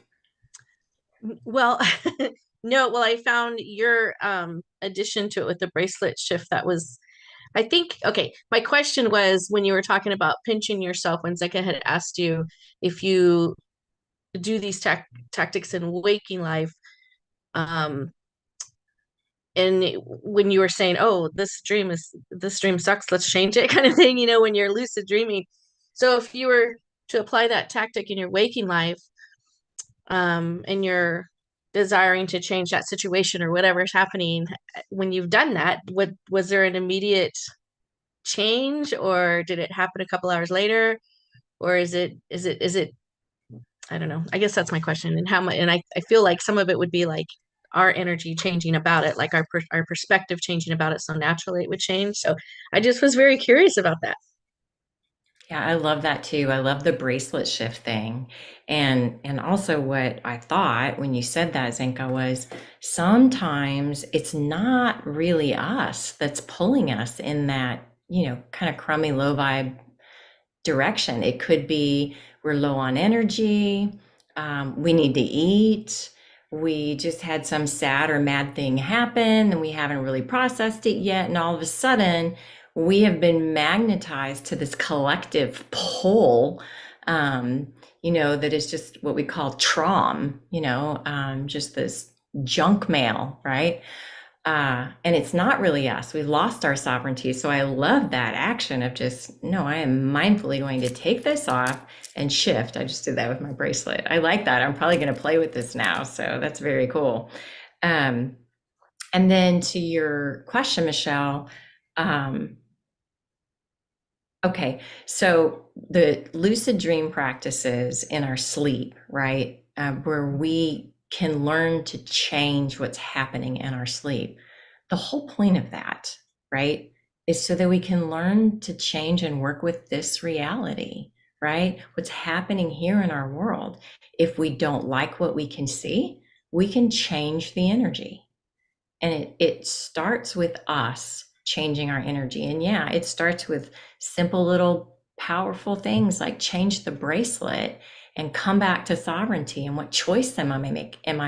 Well, no, well, I found your addition to it with the bracelet shift. That was, I think, okay. My question was, when you were talking about pinching yourself, when Zeka had asked you if you do these tactics in waking life, and when you were saying, oh, this dream sucks, let's change it, kind of thing, when you're lucid dreaming. So if you were to apply that tactic in your waking life, and you're desiring to change that situation or whatever's happening, when you've done that, was there an immediate change, or did it happen a couple hours later, or is it I don't know. I guess that's my question. And how much, and I feel like some of it would be like our energy changing about it, like our perspective changing about it, so naturally it would change. So I just was very curious about that. Yeah, I love that too. I love the bracelet shift thing. And also what I thought when you said that, Zenka, was sometimes it's not really us that's pulling us in that, kind of crummy, low vibe direction. It could be we're low on energy, we need to eat, we just had some sad or mad thing happen and we haven't really processed it yet. And all of a sudden, we have been magnetized to this collective pull, that is just what we call trauma, just this junk mail, right? And it's not really us. We've lost our sovereignty. So I love that action of just, no, I am mindfully going to take this off and shift. I just did that with my bracelet. I like that. I'm probably going to play with this now. So that's very cool. And then to your question, Michelle, okay, so the lucid dream practices in our sleep, right, where we can learn to change what's happening in our sleep. The whole point of that, right, is so that we can learn to change and work with this reality, right? What's happening here in our world. If we don't like what we can see, we can change the energy. And it starts with us changing our energy. And yeah, it starts with simple little powerful things like change the bracelet and come back to sovereignty. And what choice am I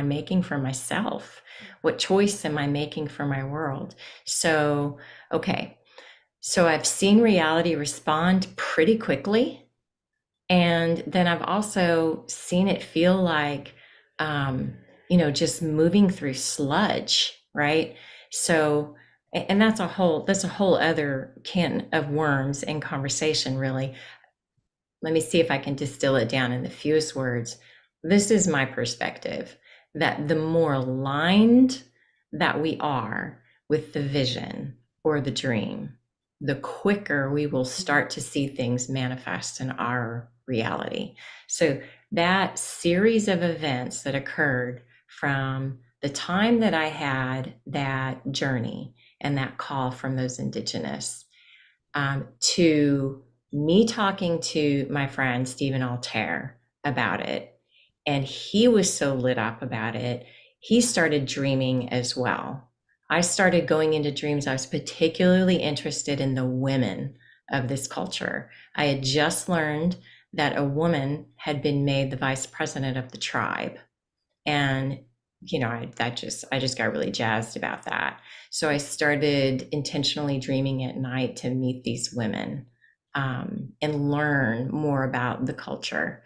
making for myself? What choice am I making for my world? So, okay. So I've seen reality respond pretty quickly. And then I've also seen it feel like, just moving through sludge, right? So, and that's a whole other can of worms in conversation, really. Let me see if I can distill it down in the fewest words. This is my perspective, that the more aligned that we are with the vision or the dream, the quicker we will start to see things manifest in our reality. So that series of events that occurred from the time that I had that journey and that call from those indigenous, to me talking to my friend Stephen Altair about it, and he was so lit up about it, he started dreaming as well. I started going into dreams. I was particularly interested in the women of this culture. I had just learned that a woman had been made the vice president of the tribe. And I just got really jazzed about that. So I started intentionally dreaming at night to meet these women, and learn more about the culture.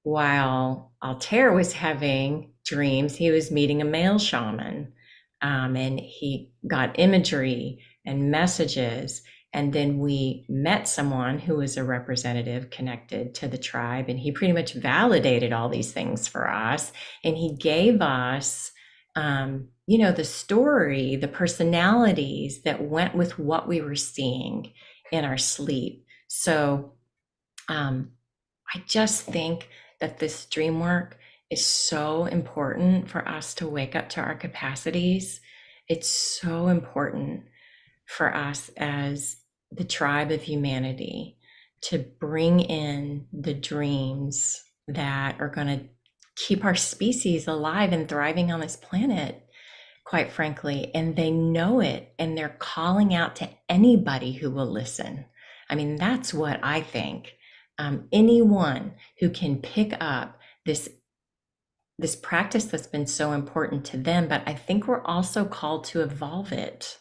While Altair was having dreams, he was meeting a male shaman, and he got imagery and messages. And then we met someone who was a representative connected to the tribe, and he pretty much validated all these things for us. And he gave us, the story, the personalities that went with what we were seeing in our sleep. So I just think that this dream work is so important for us to wake up to our capacities. It's so important for us as the tribe of humanity to bring in the dreams that are going to keep our species alive and thriving on this planet, quite frankly. And they know it, and they're calling out to anybody who will listen. I mean, that's what I think. Anyone who can pick up this practice that's been so important to them, but I think we're also called to evolve it,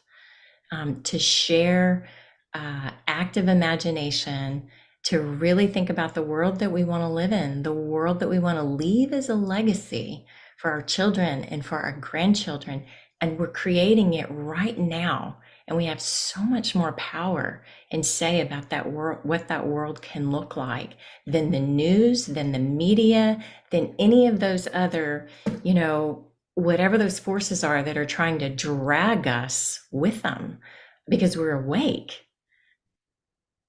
to share active imagination, to really think about the world that we want to live in, the world that we want to leave as a legacy for our children and for our grandchildren. And we're creating it right now. And we have so much more power and say about that world, what that world can look like, than the news, than the media, than any of those other, whatever those forces are that are trying to drag us with them, because we're awake.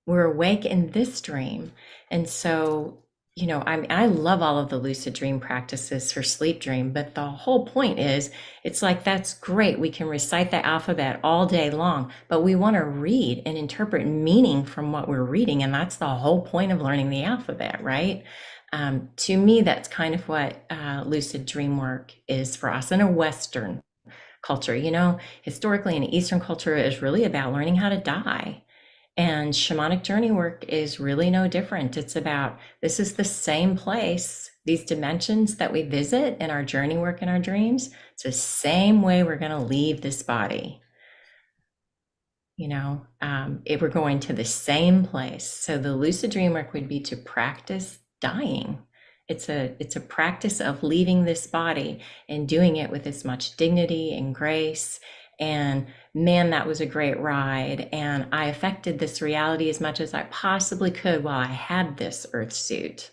We're awake in this dream. And so, I love all of the lucid dream practices for sleep dream, but the whole point is, it's like, that's great. We can recite the alphabet all day long, but we want to read and interpret meaning from what we're reading. And that's the whole point of learning the alphabet, right? To me, that's kind of what lucid dream work is for us in a Western culture. Historically in Eastern culture, it is really about learning how to die. And shamanic journey work is really no different. It's about, this is the same place, these dimensions that we visit in our journey work and our dreams. It's the same way we're going to leave this body. If we're going to the same place. So the lucid dream work would be to practice dying. It's a practice of leaving this body and doing it with as much dignity and grace. And man, that was a great ride. And I affected this reality as much as I possibly could while I had this earth suit.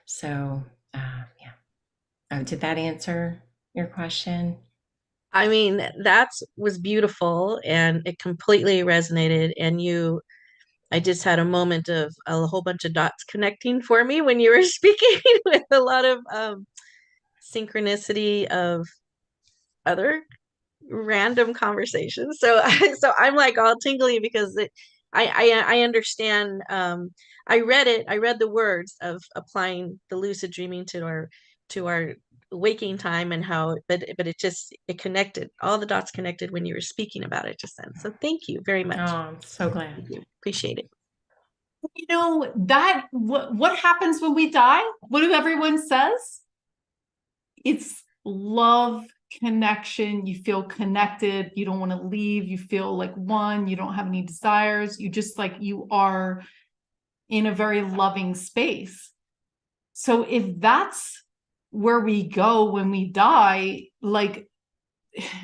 So, yeah. Did that answer your question? I mean, that was beautiful and it completely resonated. And I just had a moment of a whole bunch of dots connecting for me when you were speaking, with a lot of synchronicity of other random conversations. So so I'm like all tingly because I understand. I read the words of applying the lucid dreaming to our waking time and how, but it connected, all the dots connected when you were speaking about it just then. So thank you very much. Oh, I'm so glad. Thank you. Appreciate it. You know, that what happens when we die? What do everyone says? It's love, connection. You feel connected. You don't want to leave. You feel like one. You don't have any desires. You just like you are in a very loving space. So if that's where we go when we die, like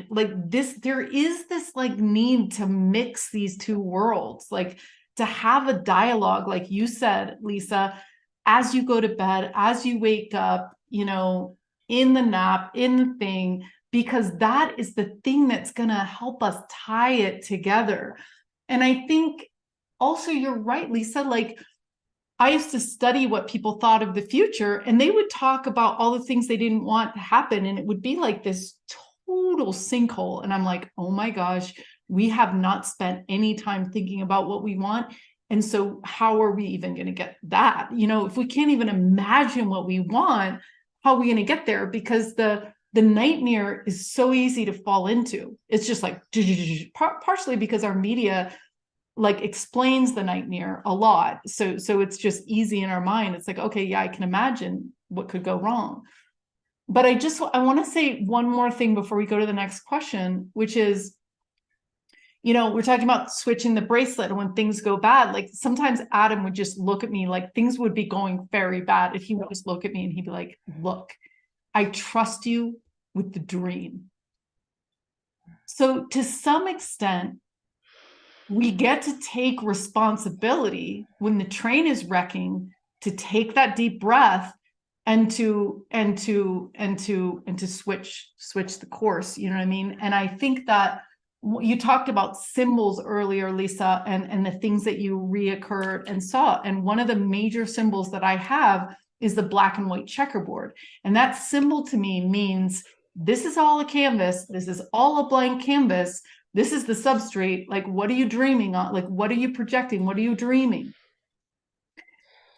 this, there is this like need to mix these two worlds, like to have a dialogue, like you said, Lisa, as you go to bed, as you wake up, you know, in the nap, in the thing, because that is the thing that's going to help us tie it together. And I think also you're right, Lisa, like I used to study what people thought of the future, and they would talk about all the things they didn't want to happen. And it would be like this total sinkhole. And I'm like, oh my gosh, we have not spent any time thinking about what we want. And so how are we even going to get that? You know, if we can't even imagine what we want, how are we going to get there? Because the nightmare is so easy to fall into. It's just like partially because our media like explains the nightmare a lot. So it's just easy in our mind. It's like, okay, yeah, I can imagine what could go wrong. But I want to say one more thing before we go to the next question, which is, you know, we're talking about switching the bracelet, and when things go bad, like sometimes Adam would just look at me like things would be going very bad. And he would just look at me and he'd be like, look, I trust you with the dream. So to some extent, we get to take responsibility when the train is wrecking, to take that deep breath and to switch the course. You know what I mean? And I think that you talked about symbols earlier, Lisa, and the things that you reoccurred and saw. And one of the major symbols that I have is the black and white checkerboard. And that symbol to me means this is all a canvas. This is all a blank canvas. This is the substrate. Like, what are you dreaming on? Like, what are you projecting? What are you dreaming?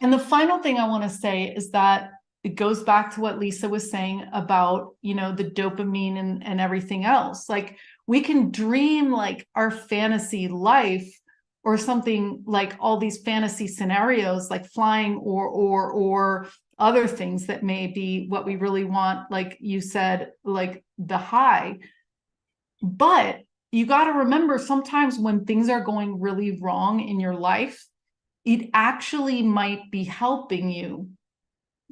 And the final thing I want to say is that it goes back to what Lisa was saying about, you know, the dopamine and everything else. Like, we can dream like our fantasy life or something, like all these fantasy scenarios, like flying or other things that may be what we really want, like you said, like the high. But you got to remember, sometimes when things are going really wrong in your life, it actually might be helping you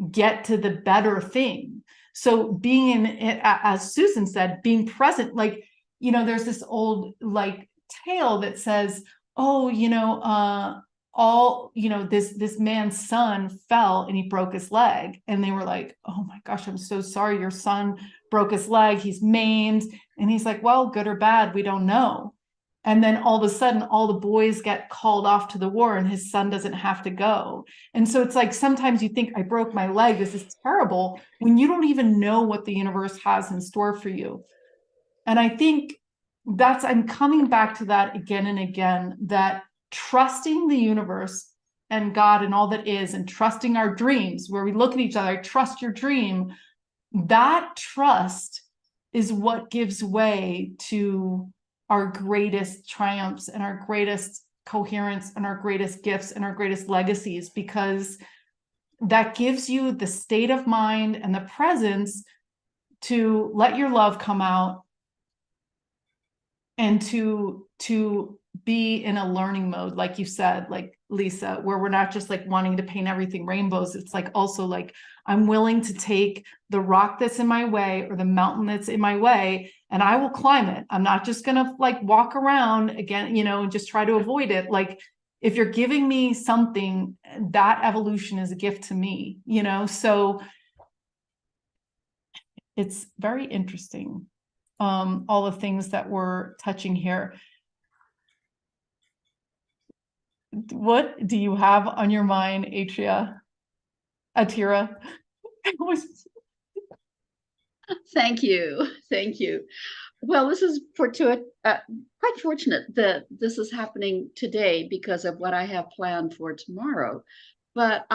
get to the better thing. So being in it, as Susan said, being present, like, you know, there's this old like tale that says, oh, you know, this man's son fell and he broke his leg. And they were like, oh my gosh, I'm so sorry. Your son broke his leg. He's maimed. And he's like, well, good or bad, we don't know. And then all of a sudden, all the boys get called off to the war and his son doesn't have to go. And so it's like, sometimes you think, I broke my leg, this is terrible, when you don't even know what the universe has in store for you. And I think I'm coming back to that again and again, that trusting the universe and God and all that is, and trusting our dreams, where we look at each other, I trust your dream, that trust is what gives way to our greatest triumphs and our greatest coherence and our greatest gifts and our greatest legacies, because that gives you the state of mind and the presence to let your love come out and to be in a learning mode, like you said, like Lisa, where we're not just like wanting to paint everything rainbows. It's like also like, I'm willing to take the rock that's in my way or the mountain that's in my way, and I will climb it. I'm not just gonna like walk around again, you know, and just try to avoid it. Like, if you're giving me something, that evolution is a gift to me, you know? So it's very interesting, all the things that we're touching here. What do you have on your mind, Atira? Thank you. Thank you. Well, this is quite fortunate that this is happening today because of what I have planned for tomorrow. But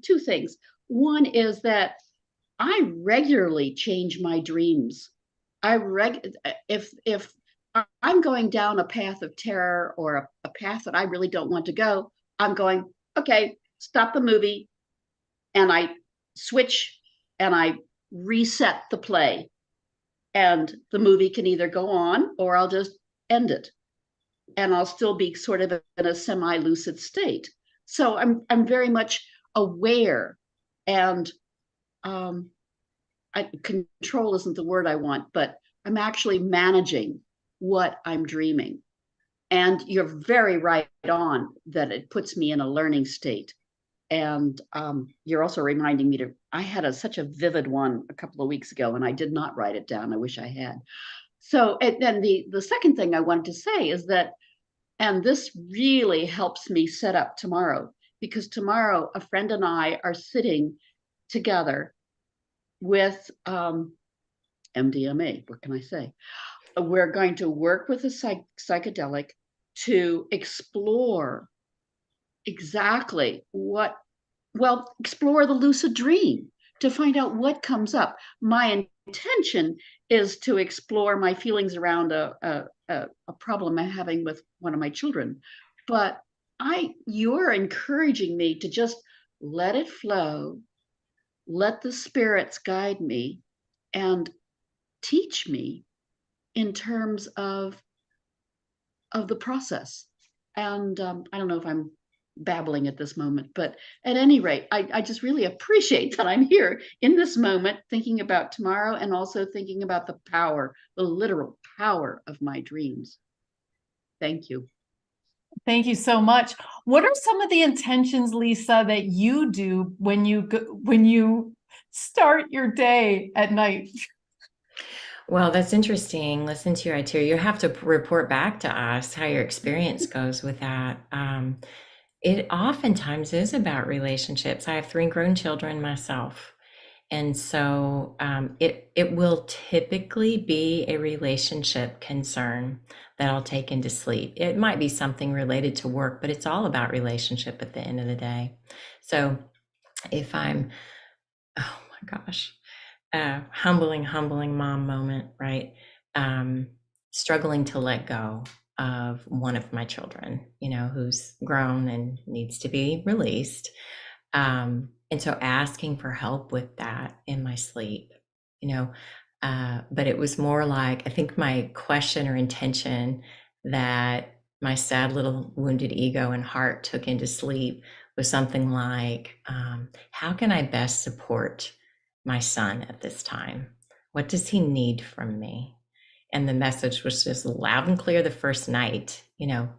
two things. One is that I regularly change my dreams. If I'm going down a path of terror or a path that I really don't want to go, I'm going, okay, stop the movie, and I switch and I reset the play. And the movie can either go on or I'll just end it. And I'll still be sort of in a semi-lucid state. So I'm very much aware, and control isn't the word I want, but I'm actually managing what I'm dreaming. And you're very right on that it puts me in a learning state. And you're also reminding me to, I had such a vivid one a couple of weeks ago, and I did not write it down. I wish I had. So, and then the second thing I wanted to say is that, and this really helps me set up tomorrow, because tomorrow a friend and I are sitting together with MDMA. What can I say? We're going to work with a psychedelic to explore exactly explore the lucid dream, to find out what comes up. My intention is to explore my feelings around a problem I'm having with one of my children. But you're encouraging me to just let it flow, let the spirits guide me and teach me in terms of the process. And I don't know if I'm babbling at this moment, but at any rate, I just really appreciate that I'm here in this moment, thinking about tomorrow, and also thinking about the power, the literal power of my dreams. Thank you. Thank you so much. What are some of the intentions, Lisa, that you do when you start your day at night? Well, that's interesting. Listen to your itinerary. You have to report back to us how your experience goes with that. It oftentimes is about relationships. I have 3 grown children myself. And so it will typically be a relationship concern that I'll take into sleep. It might be something related to work, but it's all about relationship at the end of the day. So if I'm, oh my gosh, humbling mom moment, right? Struggling to let go of one of my children, who's grown and needs to be released. And so asking for help with that in my sleep, but it was more like, I think my question or intention that my sad little wounded ego and heart took into sleep was something like, how can I best support my son at this time? What does he need from me? And the message was just loud and clear the first night,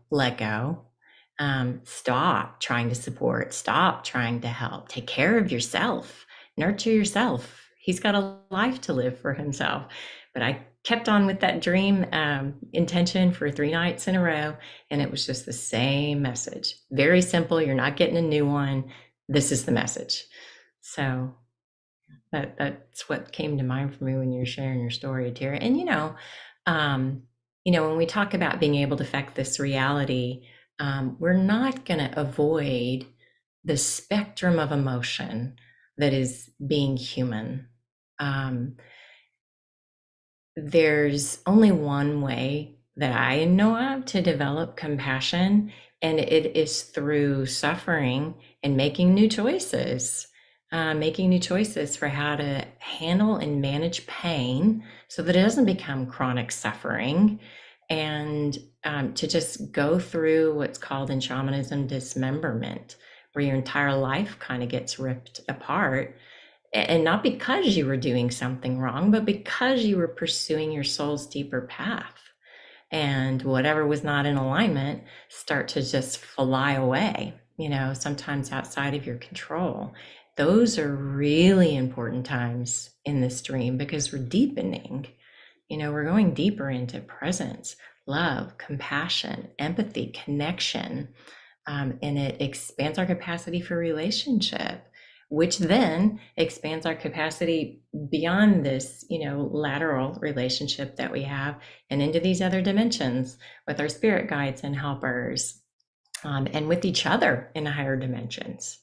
let go. Stop trying to support, stop trying to help, take care of yourself, nurture yourself. He's got a life to live for himself. But I kept on with that dream intention for 3 nights in a row. And it was just the same message. Very simple. You're not getting a new one. This is the message. So that's what came to mind for me when you're sharing your story, Tara. And, when we talk about being able to affect this reality, we're not going to avoid the spectrum of emotion that is being human. There's only one way that I know of to develop compassion, and it is through suffering and making new choices. Making new choices for how to handle and manage pain so that it doesn't become chronic suffering, and to just go through what's called in shamanism dismemberment, where your entire life kind of gets ripped apart. And not because you were doing something wrong, but because you were pursuing your soul's deeper path. And whatever was not in alignment start to just fly away, sometimes outside of your control. Those are really important times in this dream because we're deepening, we're going deeper into presence, love, compassion, empathy, connection. And it expands our capacity for relationship, which then expands our capacity beyond this, lateral relationship that we have and into these other dimensions with our spirit guides and helpers, and with each other in higher dimensions.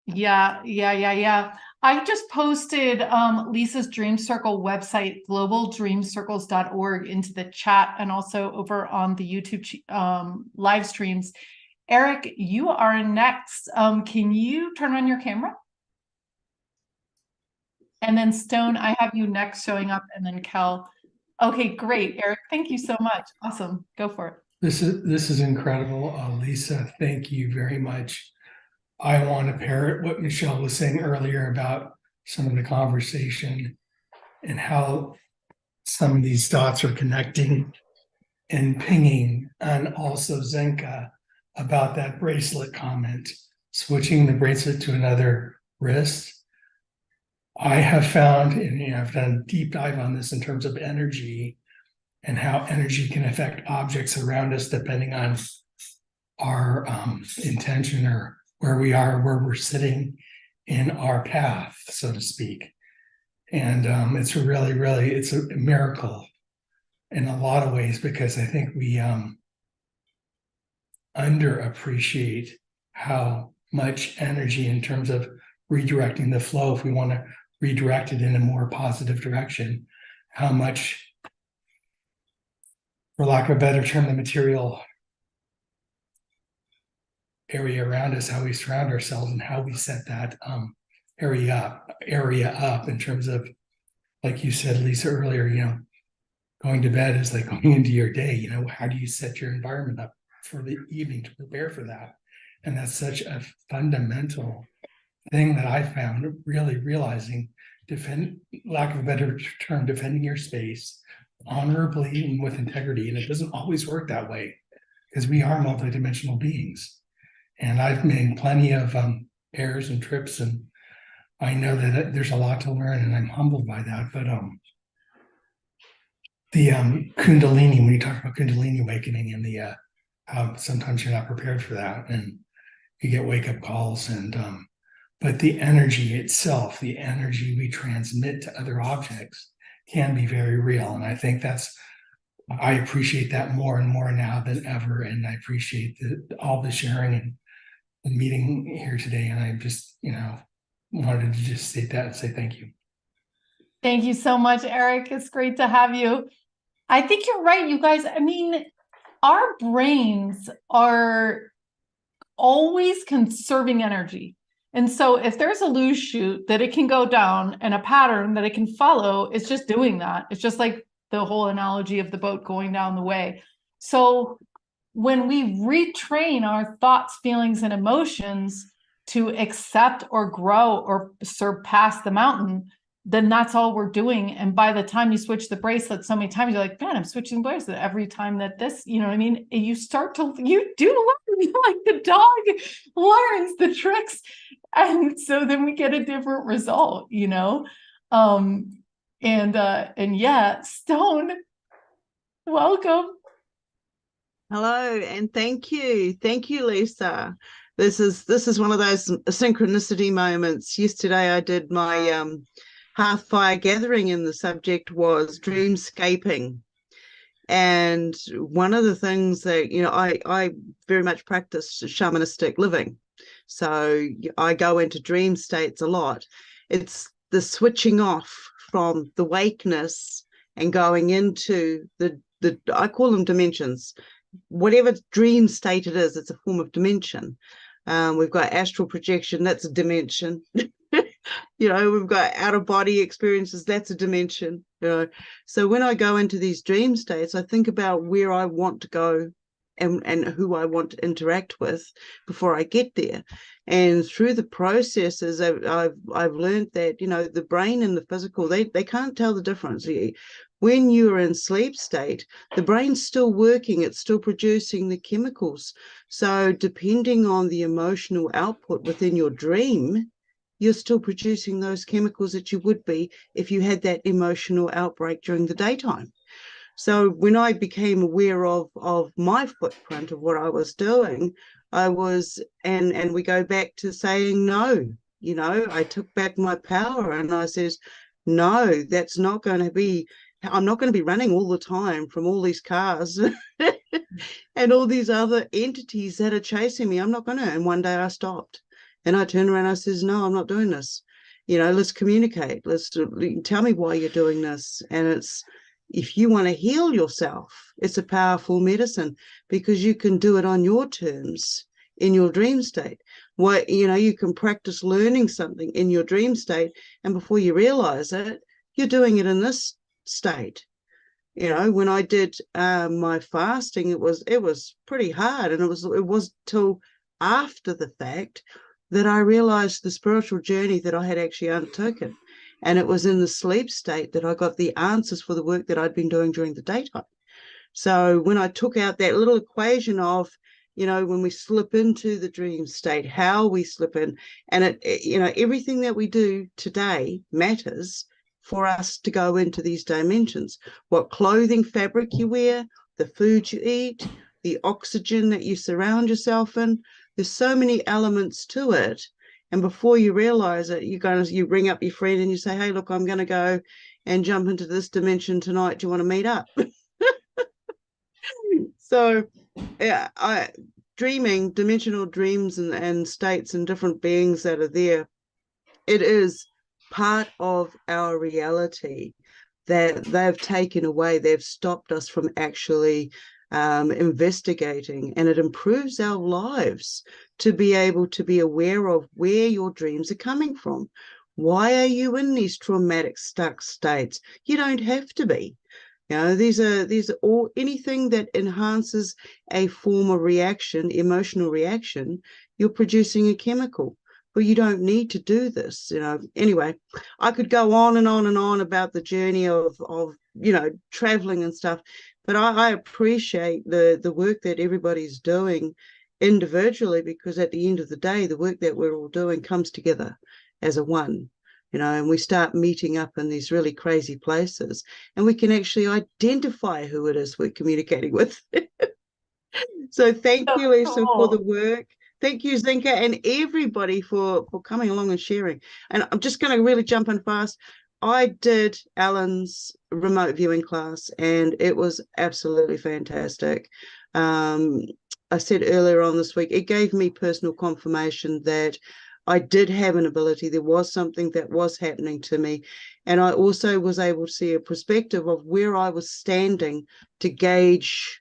Yeah. I just posted Lisa's Dream Circle website, globaldreamcircles.org, into the chat and also over on the YouTube live streams. Eric, you are next. Can you turn on your camera? And then Stone, I have you next showing up, and then Kel. Okay, great, Eric. Thank you so much. Awesome. Go for it. This is incredible. Lisa, thank you very much. I want to parrot what Michelle was saying earlier about some of the conversation and how some of these dots are connecting and pinging, and also Zenka about that bracelet comment, switching the bracelet to another wrist. I have found, and I've done a deep dive on this in terms of energy and how energy can affect objects around us depending on our intention or where we are, where we're sitting in our path, so to speak. And it's it's a miracle in a lot of ways, because I think we underappreciate how much energy, in terms of redirecting the flow, if we want to redirect it in a more positive direction, how much, for lack of a better term, the material area around us, how we surround ourselves, and how we set that area up in terms of, like you said, Lisa, earlier, going to bed is like going into your day. How do you set your environment up for the evening to prepare for that? And that's such a fundamental thing that I found, really realizing, lack of a better term, defending your space honorably and with integrity. And it doesn't always work that way, because we are multidimensional beings. And I've made plenty of errors and trips, and I know that there's a lot to learn, and I'm humbled by that. But the Kundalini, when you talk about Kundalini awakening, and the how sometimes you're not prepared for that, and you get wake-up calls, and but the energy itself, the energy we transmit to other objects, can be very real. And I think I appreciate that more and more now than ever. And I appreciate all the sharing and meeting here today. And I just, wanted to just state that and say thank you. Thank you so much, Eric. It's great to have you. I think you're right, you guys. I mean, our brains are always conserving energy. And so if there's a loose chute that it can go down and a pattern that it can follow, it's just doing that. It's just like the whole analogy of the boat going down the way. So when we retrain our thoughts, feelings, and emotions to accept or grow or surpass the mountain, then that's all we're doing. And by the time you switch the bracelet so many times, you're like, man, I'm switching the bracelet every time that this, you know what I mean? You do learn, like the dog learns the tricks. And so then we get a different result, and yeah, Stone, welcome. Hello, and thank you, Lisa. This is one of those synchronicity moments. Yesterday, I did my Hearthfire gathering, and the subject was dreamscaping. And one of the things that I very much practice shamanistic living, so I go into dream states a lot. It's the switching off from the wakeness and going into the I call them dimensions. Whatever dream state it is, it's a form of dimension. We've got astral projection, that's a dimension. We've got out of body experiences, that's a dimension. So when I go into these dream states, I think about where I want to go and who I want to interact with before I get there. And through the processes, I've learned that the brain and the physical, they can't tell the difference. When you're in sleep state, the brain's still working, it's still producing the chemicals. So depending on the emotional output within your dream, you're still producing those chemicals that you would be if you had that emotional outbreak during the daytime. So when I became aware of my footprint of what I was doing, I was, and we go back to saying no, I took back my power and I says, no, that's not going to be, I'm not going to be running all the time from all these cars and all these other entities that are chasing me. I'm not going to. And one day I stopped And I turned around and I says, no, I'm not doing this. Let's communicate. Let's tell me why you're doing this. And it's, if you want to heal yourself, it's a powerful medicine because you can do it on your terms in your dream state. You can practice learning something in your dream state, and before you realize it, you're doing it in this state. When I did my fasting, it was pretty hard, and it was till after the fact that I realized the spiritual journey that I had actually undertaken. And it was in the sleep state that I got the answers for the work that I'd been doing during the daytime. So when I took out that little equation of, when we slip into the dream state, how we slip in, and everything that we do today matters for us to go into these dimensions. What clothing, fabric you wear, the food you eat, the oxygen that you surround yourself in. There's so many elements to it. And before you realize it, you ring up your friend and you say, hey, look, I'm going to go and jump into this dimension tonight. Do you want to meet up? So yeah, dreaming, dimensional dreams and states and different beings that are there, it is part of our reality that they've taken away. They've stopped us from actually investigating, and it improves our lives to be able to be aware of where your dreams are coming from. Why are you in these traumatic stuck states? You don't have to be. These are all, anything that enhances a form of reaction, emotional reaction, you're producing a chemical. But you don't need to do this. Anyway, I could go on and on and on about the journey of traveling and stuff, but I appreciate the work that everybody's doing individually, because at the end of the day, the work that we're all doing comes together as a one. And we start meeting up in these really crazy places, and we can actually identify who it is we're communicating with. So thank you, Lisa, for the work. Thank you, Zinka, and everybody for coming along and sharing. And I'm just going to really jump in fast. I did Alan's remote viewing class, and it was absolutely fantastic. I said earlier on this week, it gave me personal confirmation that I did have an ability. There was something that was happening to me. And I also was able to see a perspective of where I was standing to gauge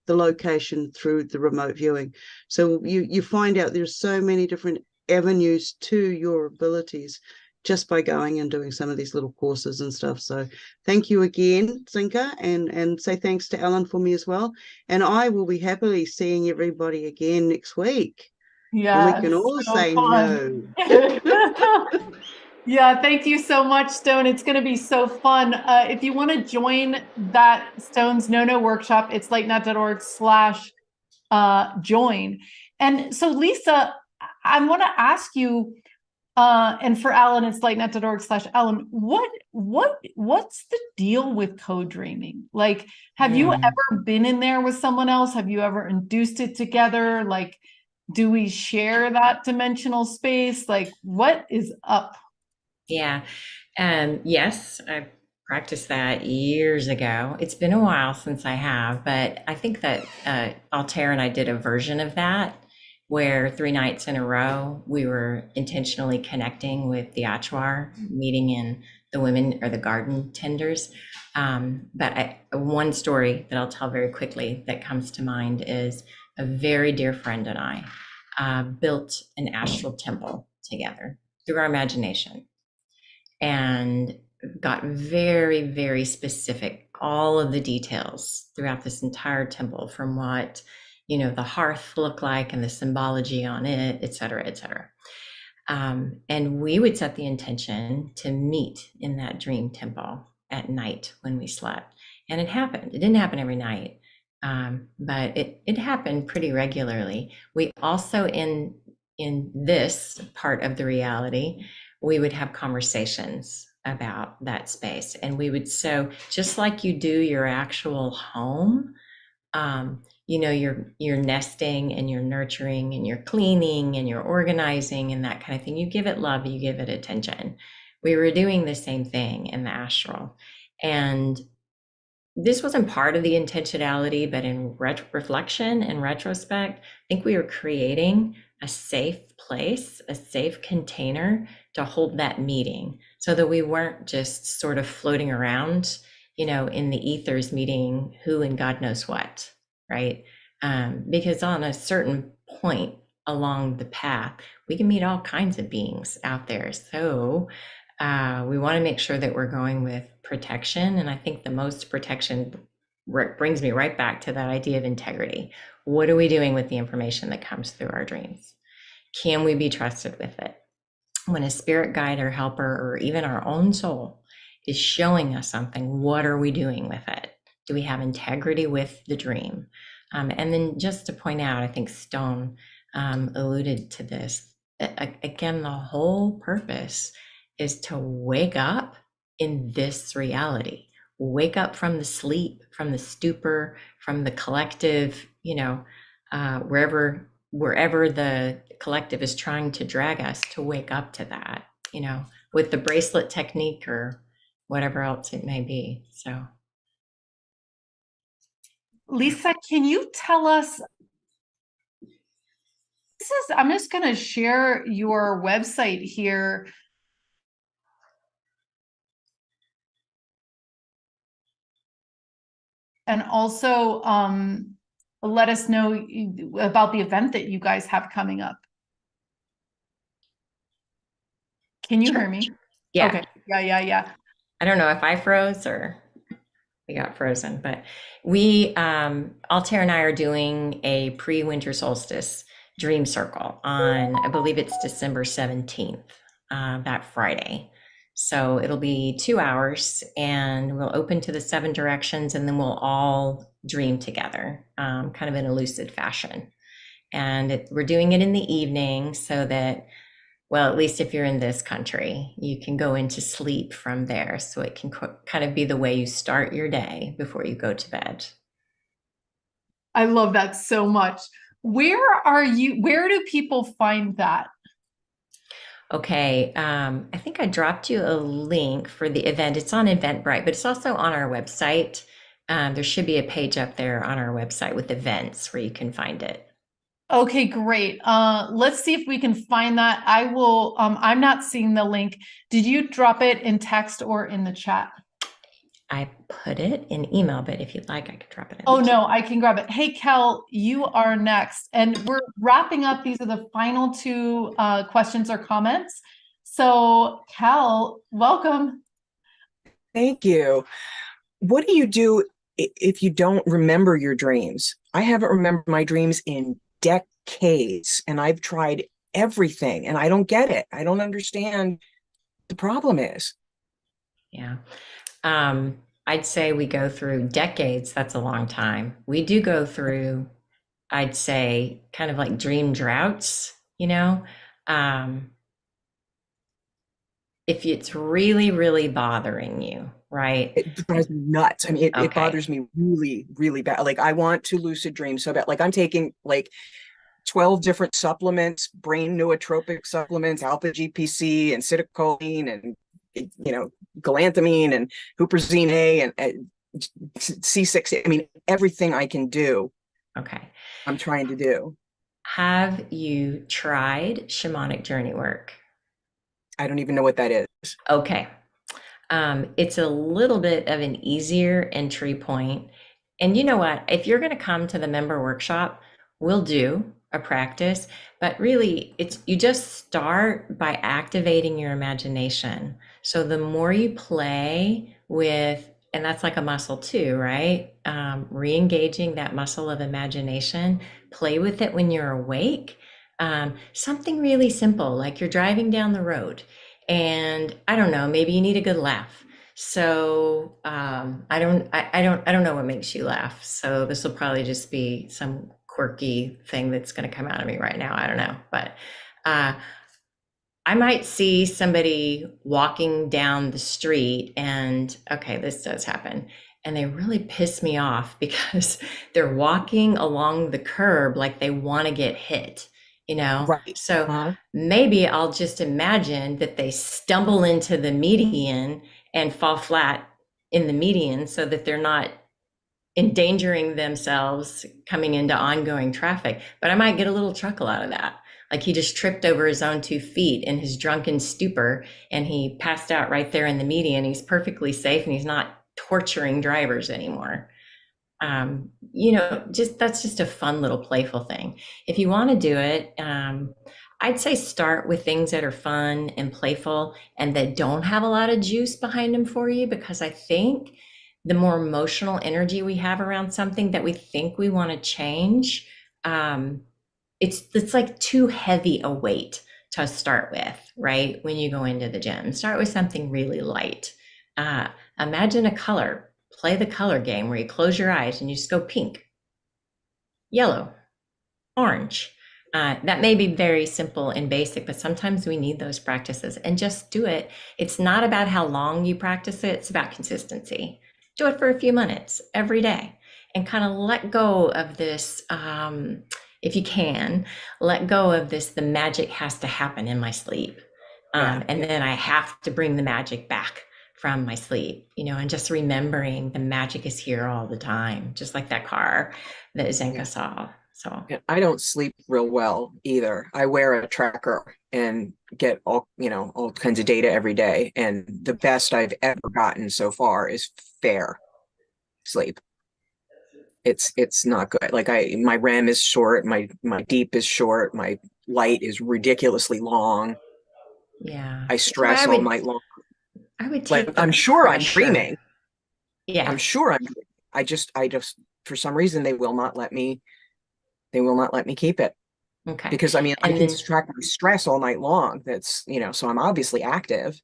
the location through the remote viewing. So you find out there's so many different avenues to your abilities just by going and doing some of these little courses and stuff. So thank you again, Zinka, and say thanks to Alan for me as well. And I will be happily seeing everybody again next week. Yeah, and we can all so say fun. no. Yeah, thank you so much, Stone. It's going to be so fun. If you want to join that Stone's No workshop, it's lightnet.org/join. And so, Lisa, I want to ask you, and for Alan, it's lightnet.org/Alan. What's the deal with co-dreaming? Like, have you ever been in there with someone else? Have you ever induced it together? Like, do we share that dimensional space? Like, what is up? Yeah. Yes, I practiced that years ago. It's been a while since I have, but I think that Altair and I did a version of that where 3 nights in a row we were intentionally connecting with the Achuar, meeting in the women or the garden tenders. But one story that I'll tell very quickly that comes to mind is a very dear friend and I built an astral temple together through our imagination, and got very, very specific, all of the details throughout this entire temple, from what, the hearth looked like and the symbology on it, et cetera, et cetera. And we would set the intention to meet in that dream temple at night when we slept. And it happened. It didn't happen every night, but it happened pretty regularly. We also, in this part of the reality, we would have conversations about that space. And we would, so just like you do your actual home, you're nesting and you're nurturing and you're cleaning and you're organizing and that kind of thing. You give it love, you give it attention. We were doing the same thing in the astral. And this wasn't part of the intentionality, but in reflection and retrospect, I think we were creating a safe place, a safe container to hold that meeting so that we weren't just sort of floating around, in the ethers meeting who and God knows what, right? Because on a certain point along the path, we can meet all kinds of beings out there. So we want to make sure that we're going with protection. And I think the most protection brings me right back to that idea of integrity. What are we doing with the information that comes through our dreams? Can we be trusted with it? When a spirit guide or helper, or even our own soul, is showing us something, what are we doing with it? Do we have integrity with the dream? And then just to point out, I think Stone alluded to this. Again, the whole purpose is to wake up in this reality. Wake up from the sleep, from the stupor, from the collective, wherever the collective is trying to drag us, to wake up to that, with the bracelet technique or whatever else it may be. So, Lisa, can you tell us, I'm just going to share your website here. And also let us know about the event that you guys have coming up. Can you hear me? yeah. Okay. Yeah. I don't know if I froze or we got frozen, but we, Altair and I are doing a pre-winter solstice dream circle on, I believe it's December 17th, that Friday. So it'll be 2 hours and we'll open to the 7 directions, and then we'll all dream together, kind of in a lucid fashion. And we're doing it in the evening so that, well, at least if you're in this country, you can go into sleep from there. So it can kind of be the way you start your day before you go to bed. I love that so much. Where do people find that? Okay, I think I dropped you a link for the event. It's on Eventbrite, but it's also on our website. There should be a page up there on our website with events where you can find it. Okay, great. Let's see if we can find that. I will, I'm not seeing the link. Did you drop it in text or in the chat? I put it in email, but if you'd like, I could drop it in. Oh, no, I can grab it. Hey, Kel, you are next. And we're wrapping up. These are the final 2 questions or comments. So, Kel, welcome. Thank you. What do you do if you don't remember your dreams? I haven't remembered my dreams in decades, and I've tried everything, and I don't get it. I don't understand the problem is. Yeah. I'd say we go through decades. That's a long time. We do go through, I'd say, kind of like dream droughts, if it's really, really bothering you, right? It drives me nuts. I mean, it bothers me really, really bad. Like, I want to lucid dream so bad. Like, I'm taking like 12 different supplements, brain nootropic supplements, alpha GPC and acetylcholine and galantamine and huperzine A and C6. I mean, everything I can do. Okay. I'm trying to do. Have you tried shamanic journey work? I don't even know what that is. Okay. It's a little bit of an easier entry point. And you know what? If you're going to come to the member workshop, we'll do a practice, but really you just start by activating your imagination. So the more you play with, and that's like a muscle too, right? Re-engaging that muscle of imagination, play with it when you're awake. Something really simple, like you're driving down the road and I don't know, maybe you need a good laugh. So I don't know what makes you laugh. So this will probably just be some quirky thing that's going to come out of me right now. I don't know, but I might see somebody walking down the street and, okay, this does happen. And they really piss me off because they're walking along the curb like they want to get hit, Right. So maybe I'll just imagine that they stumble into the median and fall flat in the median so that they're not endangering themselves coming into ongoing traffic. But I might get a little chuckle out of that. Like he just tripped over his own 2 feet in his drunken stupor, and he passed out right there in the median. He's perfectly safe, and he's not torturing drivers anymore. That's just a fun little playful thing. If you want to do it, I'd say start with things that are fun and playful and that don't have a lot of juice behind them for you, because I think the more emotional energy we have around something that we think we want to change, it's like too heavy a weight to start with, right? When you go into the gym, start with something really light. Imagine a color, play the color game where you close your eyes and you just go pink, yellow, orange. That may be very simple and basic, but sometimes we need those practices, and just do it. It's not about how long you practice it. It's about consistency. Do it for a few minutes every day and kind of let go of this. If you can, let go of this, the magic has to happen in my sleep. And then I have to bring the magic back from my sleep, and just remembering the magic is here all the time, just like that car that Zenka saw. So I don't sleep real well either. I wear a tracker and get all kinds of data every day. And the best I've ever gotten so far is fair sleep. It's not good. Like my REM is short, my deep is short, my light is ridiculously long. Yeah. I stress all night long. I would take I'm sure I'm dreaming. Yeah. I'm sure I'm dreaming. I just for some reason they will not let me keep it. Okay. Because I can track my stress all night long. That's, so I'm obviously active.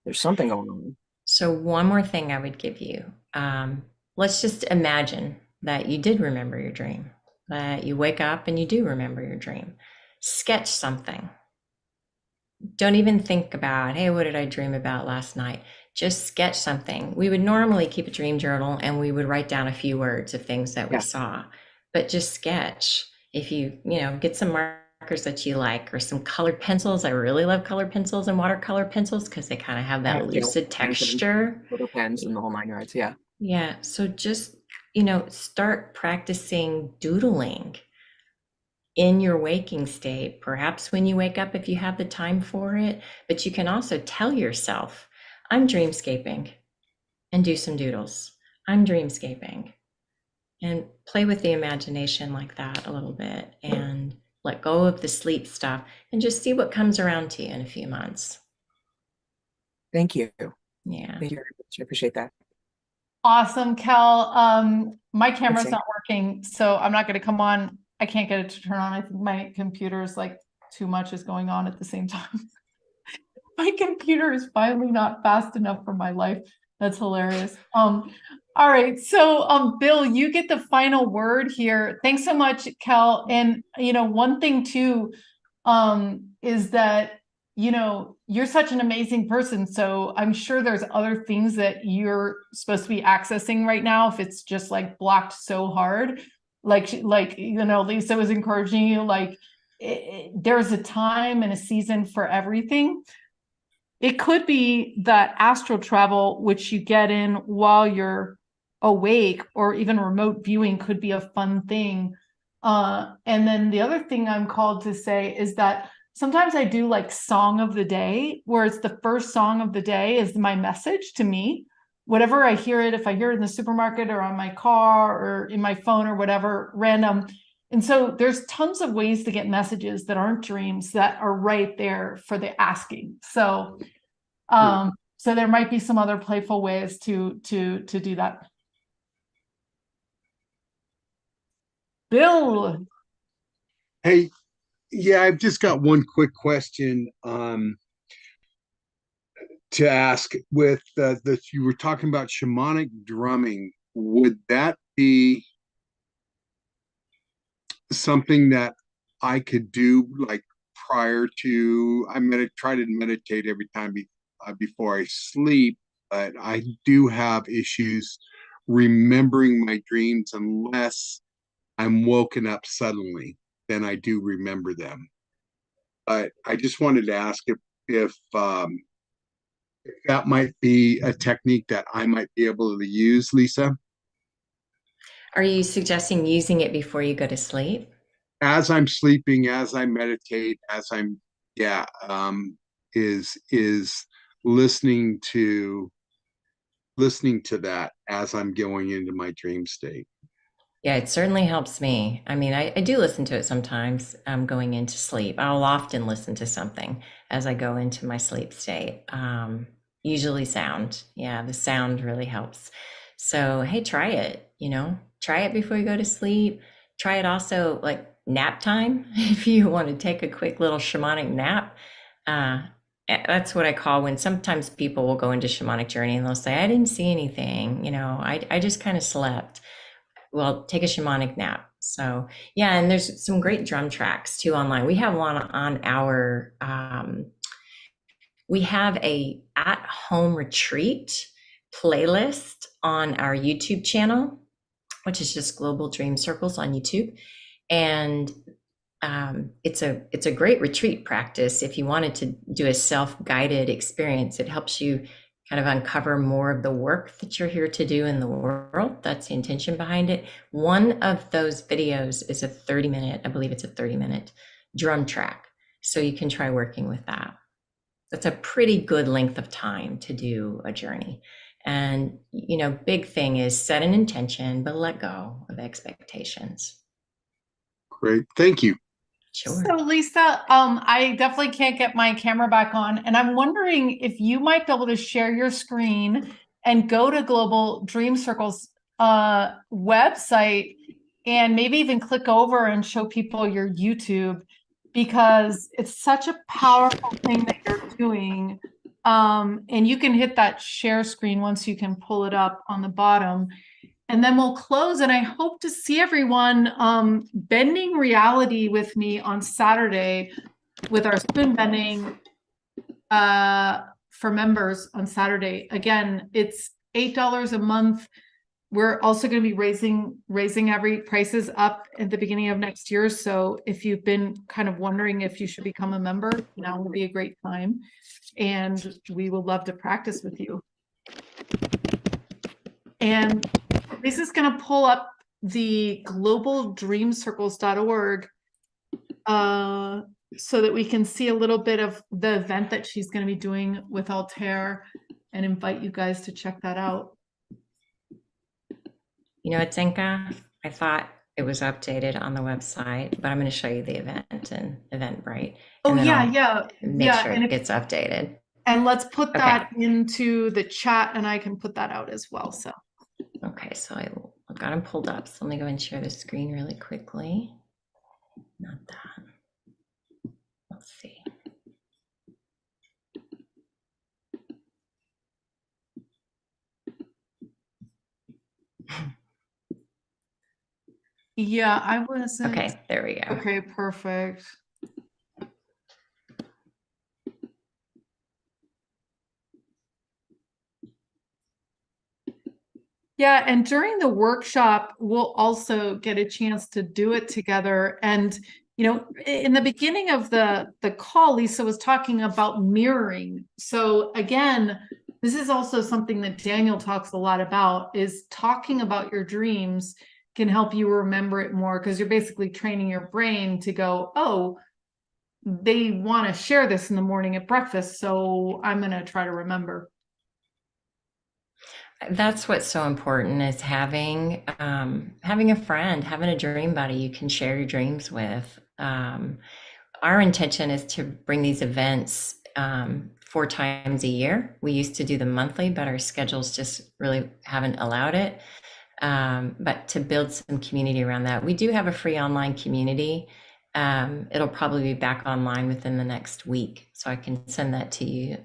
There's something going on. So one more thing I would give you. Let's just imagine that you did remember your dream, that you wake up and you do remember your dream. Sketch something. Don't even think about, hey, what did I dream about last night? Just sketch something. We would normally keep a dream journal and we would write down a few words of things that we saw, but just sketch. If you, get some markers that you like, or some colored pencils. I really love colored pencils and watercolor pencils because they kind of have that lucid texture. Little pens and the whole 9 yards. Yeah. Yeah. So just, start practicing doodling in your waking state, perhaps when you wake up, if you have the time for it, but you can also tell yourself, I'm dreamscaping, and do some doodles. I'm dreamscaping, and play with the imagination like that a little bit, and let go of the sleep stuff, and just see what comes around to you in a few months. Thank you. Yeah. Thank you very much. I appreciate that. Awesome, Cal. My camera's not working, so I'm not going to come on. I can't get it to turn on. I think my computer is like too much is going on at the same time. My computer is finally not fast enough for my life. That's hilarious. All right. So, Bill, you get the final word here. Thanks so much, Cal. And, one thing too, is that, you're such an amazing person. So I'm sure there's other things that you're supposed to be accessing right now. If it's just like blocked so hard, like, Lisa was encouraging you, like there's a time and a season for everything. It could be that astral travel, which you get in while you're awake, or even remote viewing could be a fun thing. And then the other thing I'm called to say is that sometimes I do like song of the day, where it's the first song of the day is my message to me. Whatever I hear it, if I hear it in the supermarket or on my car or in my phone or whatever, random. And so there's tons of ways to get messages that aren't dreams that are right there for the asking. So, so there might be some other playful ways to do that. Bill. Hey, yeah, I've just got one quick question to ask. With you were talking about shamanic drumming. Would that be something that I could do like prior to try to meditate every time before I sleep, but I do have issues remembering my dreams unless I'm woken up suddenly. Then I do remember them. But I just wanted to ask if that might be a technique that I might be able to use, Lisa. Are you suggesting using it before you go to sleep? as I'm sleeping, as I meditate, is listening to that as I'm going into my dream state. Yeah, it certainly helps me. I mean, I do listen to it sometimes going into sleep. I'll often listen to something as I go into my sleep state. Usually sound. Yeah, the sound really helps. So, hey, try it, try it before you go to sleep. Try it also like nap time if you want to take a quick little shamanic nap. That's what I call when sometimes people will go into shamanic journey and they'll say, I didn't see anything, I just kind of slept. Well, take a shamanic nap. So yeah, and there's some great drum tracks too online. We have one on our we have a at-home retreat playlist on our YouTube channel, which is just Global Dream Circles on YouTube. And it's a great retreat practice. If you wanted to do a self-guided experience, it helps you kind of uncover more of the work that you're here to do in the world. That's the intention behind it. One of those videos is a 30-minute, I believe it's a 30-minute drum track. So you can try working with that. That's a pretty good length of time to do a journey. And, big thing is set an intention, but let go of expectations. Great. Thank you. Sure. So Lisa, I definitely can't get my camera back on, and I'm wondering if you might be able to share your screen and go to Global Dream Circles website and maybe even click over and show people your YouTube, because it's such a powerful thing that you're doing. And you can hit that share screen once you can pull it up on the bottom. And then we'll close, and I hope to see everyone bending reality with me on Saturday with our spoon bending for members on Saturday. Again, it's $8 a month. We're also going to be raising every prices up at the beginning of next year. So if you've been kind of wondering if you should become a member, now will be a great time. And we would love to practice with you. And Lisa's going to pull up the globaldreamcircles.org so that we can see a little bit of the event that she's going to be doing with Altair, and invite you guys to check that out. Zinka, I thought it was updated on the website, but I'm going to show you the event and Eventbrite. Oh, and yeah. Make sure it gets updated. And let's put that into the chat, and I can put that out as well. So. Okay, so I've got them pulled up. So let me go and share the screen really quickly. Not that. Let's see. Yeah, I wasn't. Okay, there we go. Okay, perfect. Yeah, and during the workshop, we'll also get a chance to do it together. And, in the beginning of the call, Lisa was talking about mirroring. So again, this is also something that Daniel talks a lot about, is talking about your dreams can help you remember it more, because you're basically training your brain to go, oh, they want to share this in the morning at breakfast, so I'm going to try to remember. That's what's so important, is having a friend, having a dream buddy you can share your dreams with. Our intention is to bring these events 4 times a year. We used to do them monthly, but our schedules just really haven't allowed it. But to build some community around that, we do have a free online community. It'll probably be back online within the next week, so I can send that to you.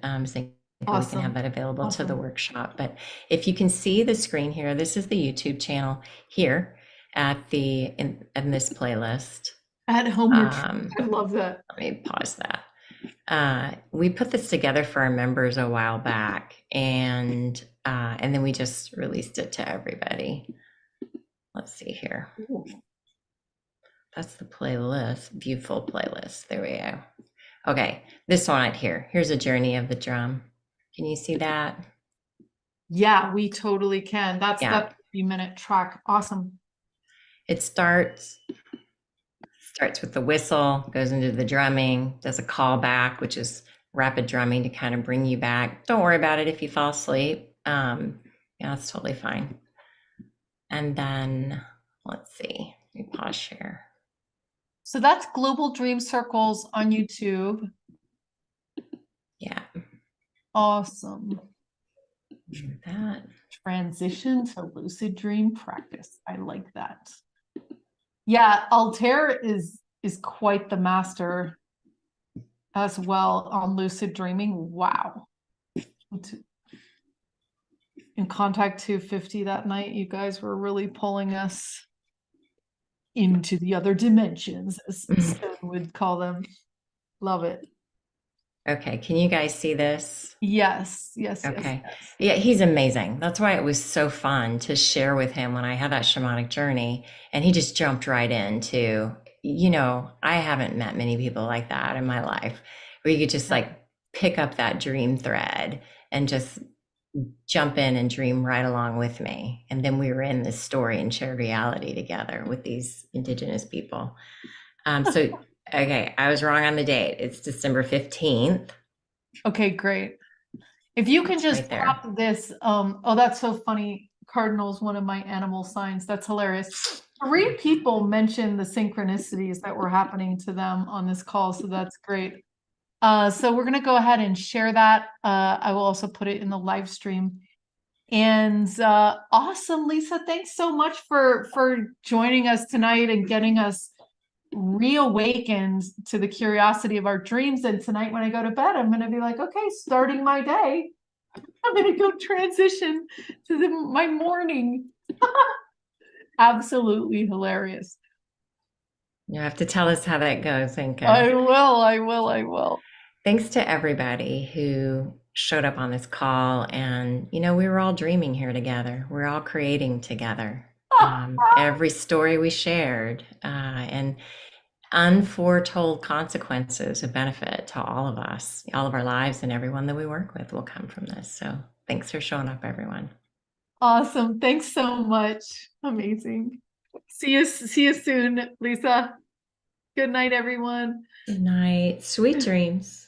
Awesome. We can have that available to the workshop. But if you can see the screen here, this is the YouTube channel here at in this playlist. At home, I love that. Let me pause that. We put this together for our members a while back, and then we just released it to everybody. Let's see here. Ooh. That's the playlist, beautiful playlist. There we go. Okay, this one right here. Here's a journey of the drum. Can you see that? Yeah, we totally can. That's that 3-minute track. Awesome. It starts Starts with the whistle, goes into the drumming, does a callback, which is rapid drumming to kind of bring you back. Don't worry about it if you fall asleep. Yeah, that's totally fine. And then let's see, let me pause share. So that's Global Dream Circles on YouTube. Yeah. Awesome. That. Transition to lucid dream practice. I like that. Yeah, Altair is quite the master as well on lucid dreaming. Wow. In Contact 250 that night, you guys were really pulling us into the other dimensions, as Stone would call them. Love it. Okay, can you guys see this? Yes, yes, okay. Yes. Yeah, he's amazing. That's why it was so fun to share with him when I had that shamanic journey. And he just jumped right into, I haven't met many people like that in my life, where you could just like pick up that dream thread and just jump in and dream right along with me. And then we were in this story and shared reality together with these Indigenous people. So, okay, I was wrong on the date. It's December 15th. Okay, great. If you can just right pop this, oh, that's so funny. Cardinal's one of my animal signs. That's hilarious. 3 people mentioned the synchronicities that were happening to them on this call, so that's great. So we're gonna go ahead and share that. I will also put it in the live stream. And awesome, Lisa. Thanks so much for joining us tonight and getting us reawakened to the curiosity of our dreams. And tonight when I go to bed, I'm going to be like, okay, starting my day, I'm going to go transition to my morning. Absolutely hilarious. You have to tell us how that goes, Inka. I will. Thanks to everybody who showed up on this call. And, we were all dreaming here together. We're all creating together. Every story we shared, and unforetold consequences of benefit to all of us, all of our lives, and everyone that we work with will come from this. So thanks for showing up, everyone. Awesome. Thanks so much. Amazing. See you soon, Lisa. Good night, everyone. Good night. Sweet dreams.